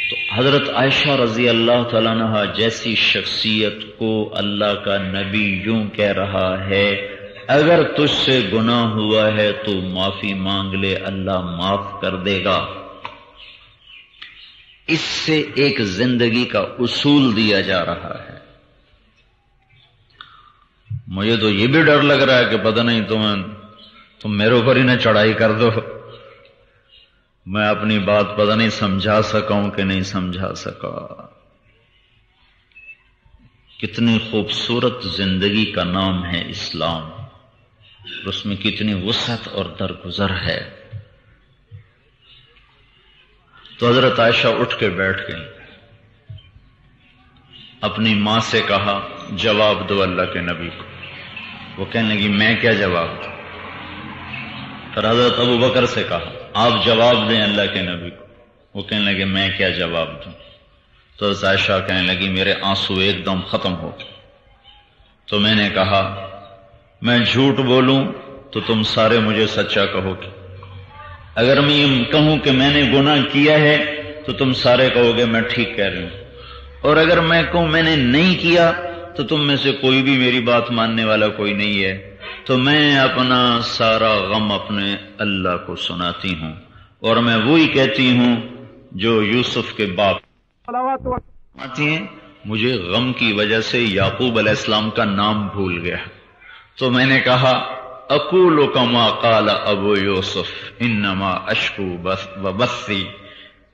تو حضرت عائشہ رضی اللہ تعالیٰ عنہا جیسی شخصیت کو اللہ کا نبی یوں کہہ رہا ہے اگر تجھ سے گناہ ہوا ہے تو معافی مانگ لے، اللہ معاف کر دے گا۔ اس سے ایک زندگی کا اصول دیا جا رہا ہے۔ مجھے تو یہ بھی ڈر لگ رہا ہے کہ پتہ نہیں تم میرے اوپر ہی نہ چڑھائی کر دو، میں اپنی بات پتہ نہیں سمجھا سکا ہوں کہ نہیں سمجھا سکا۔ کتنی خوبصورت زندگی کا نام ہے اسلام، اس میں کتنی وسعت اور درگزر ہے۔ تو حضرت عائشہ اٹھ کے بیٹھ گئی، اپنی ماں سے کہا جواب دو اللہ کے نبی کو۔ وہ کہنے لگی میں کیا جواب دوں؟ پھر حضرت ابو بکر سے کہا آپ جواب دیں اللہ کے نبی کو۔ وہ کہنے لگے میں کیا جواب دوں؟ تو حضرت عائشہ کہنے لگی میرے آنسو ایک دم ختم ہو گئے۔ تو میں نے کہا میں جھوٹ بولوں تو تم سارے مجھے سچا کہو گے، اگر میں یہ کہوں کہ میں نے گناہ کیا ہے تو تم سارے کہو گے میں ٹھیک کہہ رہی ہوں، اور اگر میں کہوں میں نے نہیں کیا تو تم میں سے کوئی بھی میری بات ماننے والا کوئی نہیں ہے۔ تو میں اپنا سارا غم اپنے اللہ کو سناتی ہوں، اور میں وہی کہتی ہوں جو یوسف کے باپ آتی ہیں، مجھے غم کی وجہ سے یعقوب علیہ السلام کا نام بھول گیا، تو میں نے کہا اقول کما قال ابو یوسف انما اشکو بثی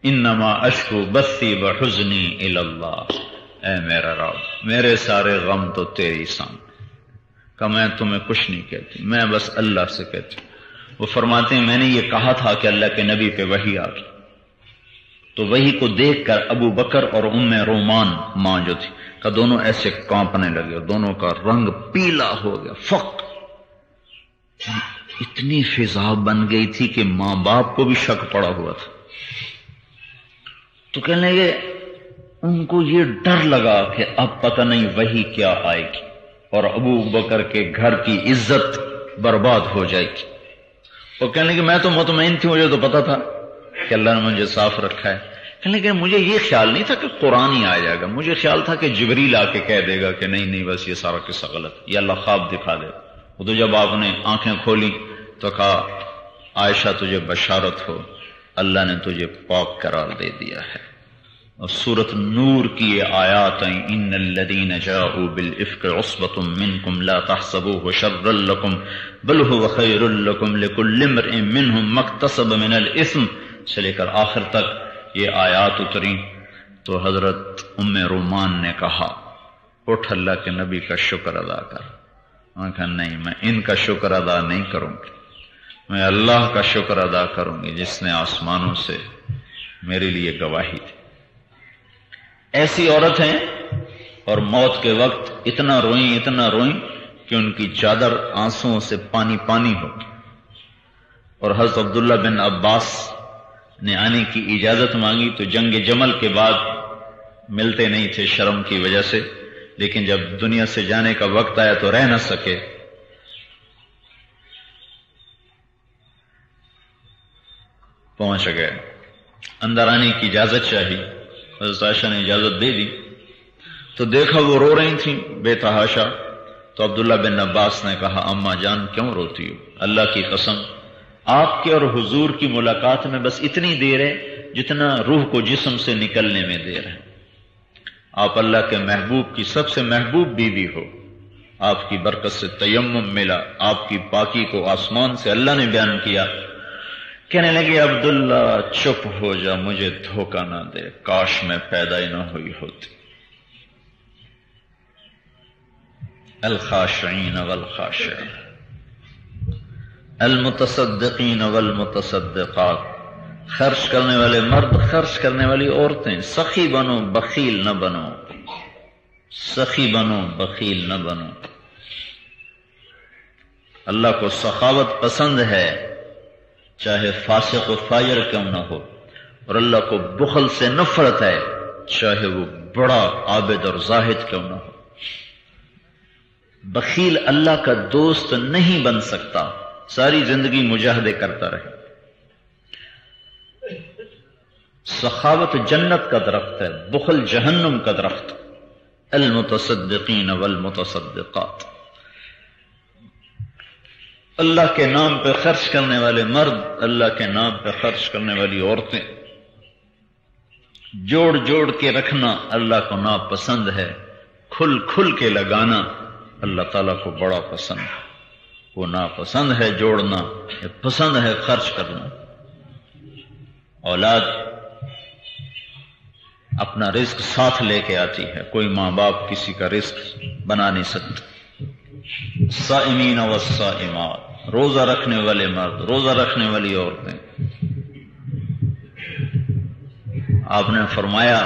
انما اشکو بثی وحزنی الی اللہ، اے میرا رب میرے سارے غم تو تیری سامنے، کہ میں تمہیں کچھ نہیں کہتی، میں بس اللہ سے کہتی ہوں۔ وہ فرماتے ہیں میں نے یہ کہا تھا کہ اللہ کے نبی پہ وحی آ گئی، تو وحی کو دیکھ کر ابو بکر اور ام رومان ماں جو تھی کہ دونوں ایسے کانپنے لگے اور دونوں کا رنگ پیلا ہو گیا، فق اتنی فضا بن گئی تھی کہ ماں باپ کو بھی شک پڑا ہوا تھا۔ تو کہنے لگے ان کو یہ ڈر لگا کہ اب پتہ نہیں وحی کیا آئے گی اور ابو بکر کے گھر کی عزت برباد ہو جائے گی۔ اور کہنے لگے میں تو مطمئن تھی، مجھے تو پتا تھا کہ اللہ نے مجھے صاف رکھا ہے، کہنے لگے مجھے یہ خیال نہیں تھا کہ قرآن ہی آ جائے گا، مجھے خیال تھا کہ جبریل آ کے کہہ دے گا کہ نہیں نہیں بس یہ سارا قصہ غلط، یہ اللہ خواب دکھا دے۔ وہ تو جب آپ نے آنکھیں کھولی تو کہا عائشہ تجھے بشارت ہو، اللہ نے تجھے پاک قرار دے دیا ہے۔ اور سورۃ نور کی یہ آیات ہیں، ان الذین جاءوا بالافک عصبۃ منکم لا تحسبوه شرا لکم بل هو خیر لکم لکل امرئ منهم ما اکتسب من الاثم سے لے کر آخر تک یہ آیات اتری۔ تو حضرت ام رومان نے کہا اٹھ اللہ کے نبی کا شکر ادا کر۔ میں کہا نہیں، میں ان کا شکر ادا نہیں کروں گی، میں اللہ کا شکر ادا کروں گی جس نے آسمانوں سے میرے لیے گواہی دی۔ ایسی عورت ہیں اور موت کے وقت اتنا روئیں کہ ان کی چادر آنسوؤں سے پانی پانی ہو گئی۔ اور حضرت عبداللہ بن عباس نے آنے کی اجازت مانگی تو جنگ جمل کے بعد ملتے نہیں تھے شرم کی وجہ سے، لیکن جب دنیا سے جانے کا وقت آیا تو رہ نہ سکے، پہنچ گئے، اندر آنے کی اجازت چاہی، حضرت عائشہ نے اجازت دے دی تو دیکھا وہ رو رہی تھیں بے تحاشا۔ تو عبداللہ بن عباس نے کہا اماں جان کیوں روتی ہو؟ اللہ کی قسم آپ کے اور حضور کی ملاقات میں بس اتنی دیر ہے جتنا روح کو جسم سے نکلنے میں دیر ہے۔ آپ اللہ کے محبوب کی سب سے محبوب بیوی ہو، آپ کی برکت سے تیمم ملا، آپ کی پاکی کو آسمان سے اللہ نے بیان کیا۔ کہنے لگے عبداللہ چپ ہو جا، مجھے دھوکہ نہ دے، کاش میں پیدا ہی نہ ہوئی ہوتی۔ الخاشعین والخاشعات المتصدقین والمتصدقات، خرچ کرنے والے مرد، خرچ کرنے والی عورتیں، سخی بنو بخیل نہ بنو، سخی بنو بخیل نہ بنو۔ اللہ کو سخاوت پسند ہے چاہے فاسق و فاجر کیوں نہ ہو، اور اللہ کو بخل سے نفرت ہے چاہے وہ بڑا عابد اور زاہد کیوں نہ ہو۔ بخیل اللہ کا دوست نہیں بن سکتا، ساری زندگی مجاہدے کرتا رہے۔ سخاوت جنت کا درخت ہے، بخل جہنم کا درخت۔ المتصدقین والمتصدقات، اللہ کے نام پہ خرچ کرنے والے مرد، اللہ کے نام پہ خرچ کرنے والی عورتیں، جوڑ جوڑ کے رکھنا اللہ کو ناپسند ہے، کھل کھل کے لگانا اللہ تعالیٰ کو بڑا پسند ہے۔ وہ ناپسند ہے جوڑنا، پسند ہے خرچ کرنا۔ اولاد اپنا رزق ساتھ لے کے آتی ہے، کوئی ماں باپ کسی کا رزق بنا نہیں سکتا۔ الصائمین والصائمات، روزہ رکھنے والے مرد، روزہ رکھنے والی عورتیں۔ آپ نے فرمایا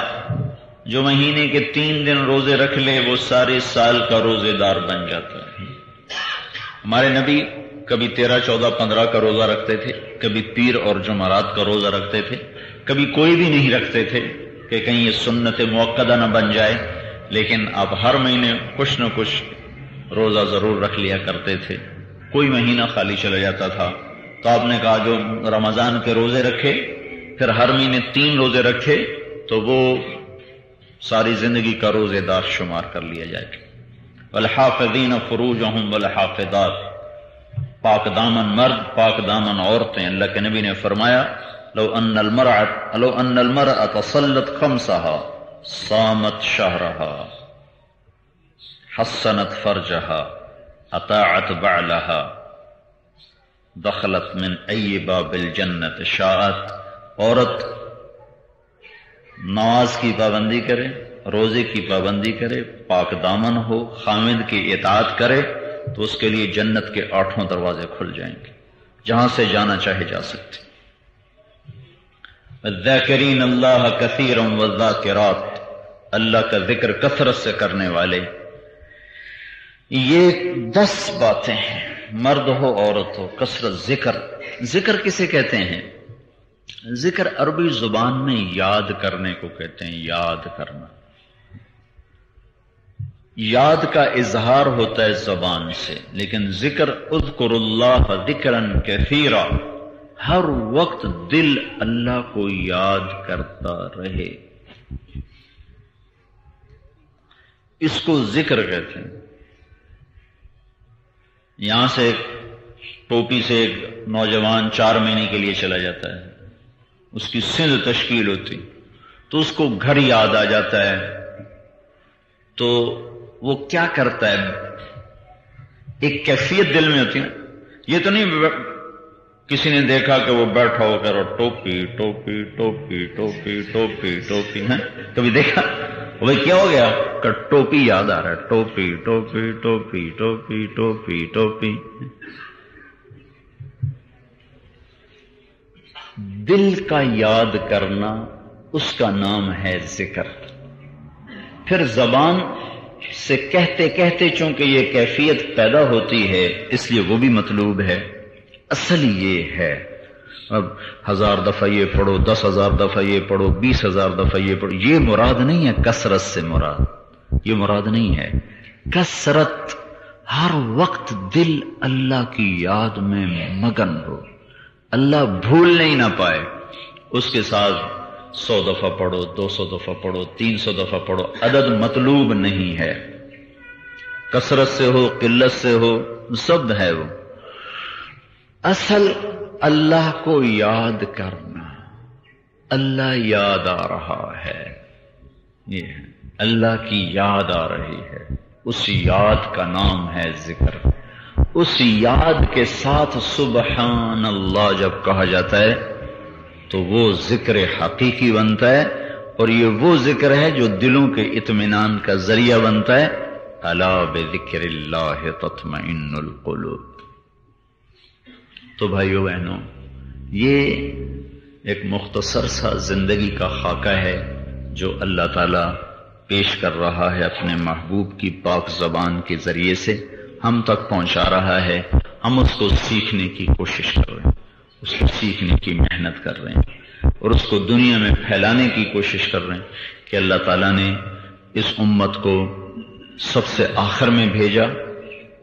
جو مہینے کے 3 دن روزے رکھ لے وہ سارے سال کا روزے دار بن جاتا ہے۔ ہمارے نبی کبھی 13, 14, 15 کا روزہ رکھتے تھے، کبھی پیر اور جمعرات کا روزہ رکھتے تھے، کبھی کوئی بھی نہیں رکھتے تھے کہ کہیں یہ سنت موقدہ نہ بن جائے، لیکن آپ ہر مہینے کچھ نہ کچھ روزہ ضرور رکھ لیا کرتے تھے۔ کوئی مہینہ خالی چلا جاتا تھا تو آپ نے کہا جو رمضان کے روزے رکھے پھر ہر مہینے 3 روزے رکھے تو وہ ساری زندگی کا روزے دار شمار کر لیا جائے گا۔ والحافظین فروجہم والحافظات، پاک دامن مرد، پاک دامن عورتیں۔ اللہ کے نبی نے فرمایا لو ان المرأة صلت خمسها صامت شهرها حصنت فرجها اطاعت بعلها دخلت من ای باب الجنت شاءت. عورت نماز کی پابندی کرے، روزے کی پابندی کرے، پاک دامن ہو، خامد کی اطاعت کرے تو اس کے لیے جنت کے 8 دروازے کھل جائیں گے، جہاں سے جانا چاہے جا سکتے. الذاکرین اللہ کثیرا والذاکرات، اللہ کا ذکر کثرت سے کرنے والے. یہ 10 باتیں ہیں، مرد ہو عورت ہو، کثرت ذکر. ذکر کسے کہتے ہیں؟ ذکر عربی زبان میں یاد کرنے کو کہتے ہیں، یاد کرنا. یاد کا اظہار ہوتا ہے زبان سے، لیکن ذکر اذکر اللہ ذکرا کثیرا، ہر وقت دل اللہ کو یاد کرتا رہے، اس کو ذکر کہتے ہیں. یہاں سے ٹوپی سے ایک نوجوان 4 مہینے کے لیے چلا جاتا ہے، اس کی سند تشکیل ہوتی تو اس کو گھر یاد آ جاتا ہے، تو وہ کیا کرتا ہے؟ ایک کیفیت دل میں ہوتی ہے. یہ تو نہیں کسی نے دیکھا کہ وہ بیٹھا ہو کر ٹوپی ٹوپی ٹوپی ٹوپی ٹوپی ٹوپی ہے، کبھی دیکھا؟ وہ کیا ہو گیا کہ ٹوپی یاد آ رہا ہے، ٹوپی ٹوپی ٹوپی ٹوپی ٹوپی ٹوپی. دل کا یاد کرنا اس کا نام ہے ذکر. پھر زبان سے کہتے کہتے چونکہ یہ کیفیت پیدا ہوتی ہے، اس لیے وہ بھی مطلوب ہے. اصل یہ ہے، اب 1000 دفعہ یہ پڑھو، 10,000 دفعہ یہ پڑھو، 20,000 دفعہ یہ پڑھو، یہ مراد نہیں ہے. کثرت سے مراد یہ مراد نہیں ہے. کثرت ہر وقت دل اللہ کی یاد میں مگن ہو، اللہ بھولنے ہی نہ پائے. اس کے ساتھ 100 دفعہ پڑھو، 200 دفعہ پڑھو، 300 دفعہ پڑھو، عدد مطلوب نہیں ہے. کثرت سے ہو، قلت سے ہو، سب ہے. وہ اصل اللہ کو یاد کرنا. اللہ یاد آ رہا ہے، یہ ہے اللہ کی یاد آ رہی ہے، اس یاد کا نام ہے ذکر. اس یاد کے ساتھ سبحان اللہ جب کہا جاتا ہے تو وہ ذکر حقیقی بنتا ہے، اور یہ وہ ذکر ہے جو دلوں کے اطمینان کا ذریعہ بنتا ہے. الا بذکر اللہ تطمئن القلوب. تو بھائیو بہنوں، یہ ایک مختصر سا زندگی کا خاکہ ہے جو اللہ تعالی پیش کر رہا ہے اپنے محبوب کی پاک زبان کے ذریعے سے، ہم تک پہنچا رہا ہے. ہم اس کو سیکھنے کی کوشش کر رہے ہیں، اس کو سیکھنے کی محنت کر رہے ہیں، اور اس کو دنیا میں پھیلانے کی کوشش کر رہے ہیں کہ اللہ تعالیٰ نے اس امت کو سب سے آخر میں بھیجا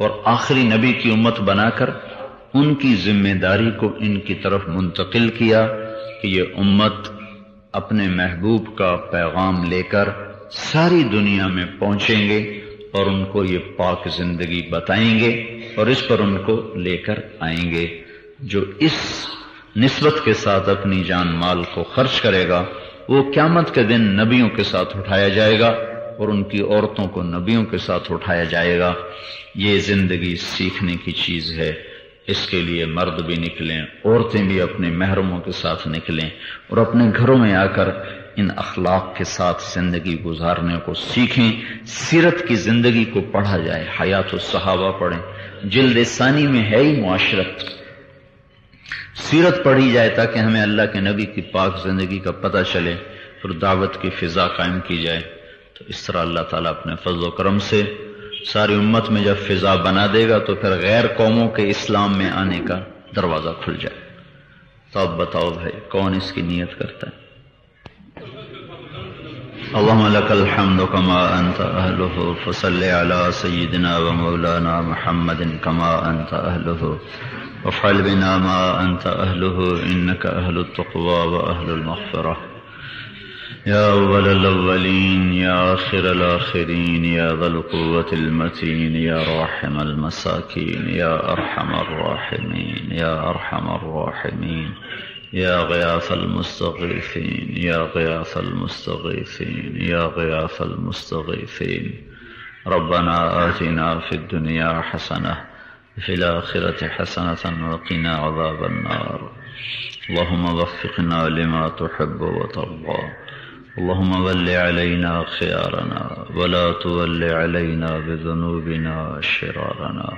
اور آخری نبی کی امت بنا کر ان کی ذمہ داری کو ان کی طرف منتقل کیا کہ یہ امت اپنے محبوب کا پیغام لے کر ساری دنیا میں پہنچیں گے اور ان کو یہ پاک زندگی بتائیں گے اور اس پر ان کو لے کر آئیں گے. جو اس نسبت کے ساتھ اپنی جان مال کو خرچ کرے گا وہ قیامت کے دن نبیوں کے ساتھ اٹھایا جائے گا اور ان کی عورتوں کو نبیوں کے ساتھ اٹھایا جائے گا. یہ زندگی سیکھنے کی چیز ہے. اس کے لیے مرد بھی نکلیں، عورتیں بھی اپنے محرموں کے ساتھ نکلیں اور اپنے گھروں میں آ کر ان اخلاق کے ساتھ زندگی گزارنے کو سیکھیں. سیرت کی زندگی کو پڑھا جائے، حیات الصحابہ پڑھیں، جلد ثانی میں ہے ہی معاشرت. سیرت پڑھی جائے تاکہ ہمیں اللہ کے نبی کی پاک زندگی کا پتہ چلے، پھر دعوت کی فضا قائم کی جائے. تو اس طرح اللہ تعالیٰ اپنے فضل و کرم سے ساری امت میں جب فضا بنا دے گا تو پھر غیر قوموں کے اسلام میں آنے کا دروازہ کھل جائے. تو اب بتاؤ بھائی کون اس کی نیت کرتا ہے؟ اللهم لك الحمد كما أنت أهله فصل على سيدنا ومولانا محمد كما أنت أهله وافعل بنا ما أنت أهله إنك أهل التقوى وأهل المغفرة يا أول الأولين يا آخر الآخرين يا ذا القوة المتين يا راحم المساكين يا أرحم الراحمين يا أرحم الراحمين يا غياث المستغيثين يا غياث المستغيثين يا غياث المستغيثين. ربنا آتنا في الدنيا حسنة وفي الآخرة حسنة وقنا عذاب النار. اللهم وفقنا لما تحب وترضى. اللهم ول علينا خيارنا ولا تول علينا بذنوبنا شرارنا.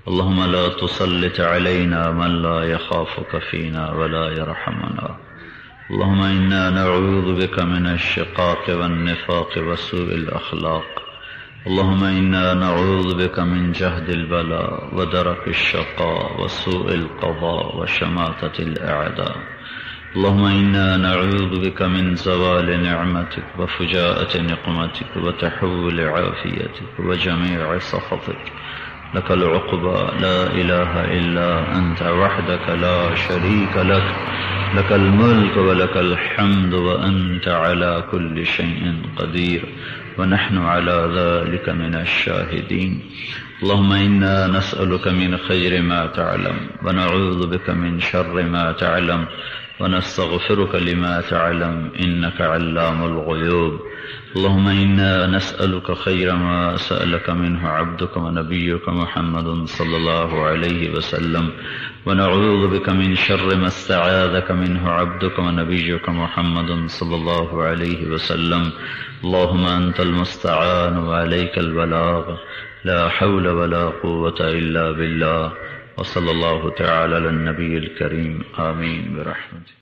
اللهم لا تسلط علينا من لا يخافك فينا ولا يرحمنا. اللهم إنا نعوذ بك من الشقاق والنفاق وسوء الأخلاق. اللهم إنا نعوذ بك من جهد البلاء ودرك الشقاء وسوء القضاء وشماتة الأعداء. اللهم إنا نعوذ بك من زوال نعمتك وفجاءة نقمتك وتحول عافيتك وجميع سخطك. لك العقبى لا إله إلا أنت وحدك لا شريك لك. لك الملك ولك الحمد وأنت على كل شيء قدير ونحن على ذلك من الشاهدين. اللهم إنا نسألك من خير ما تعلم ونعوذ بك من شر ما تعلم ونستغفرك لما تعلم إنك علام الغيوب. اللهم إنا نسألك خير ما سألك منه عبدك ونبيك محمد صلى الله عليه وسلم ونعوذ بك من شر ما استعاذك منه عبدك ونبيك محمد صلى الله عليه وسلم. اللهم أنت المستعان وعليك البلاغ. لا حول ولا قوة إلا بالله. وصلى الله تعالى على النبي الكريم. آمين برحمته.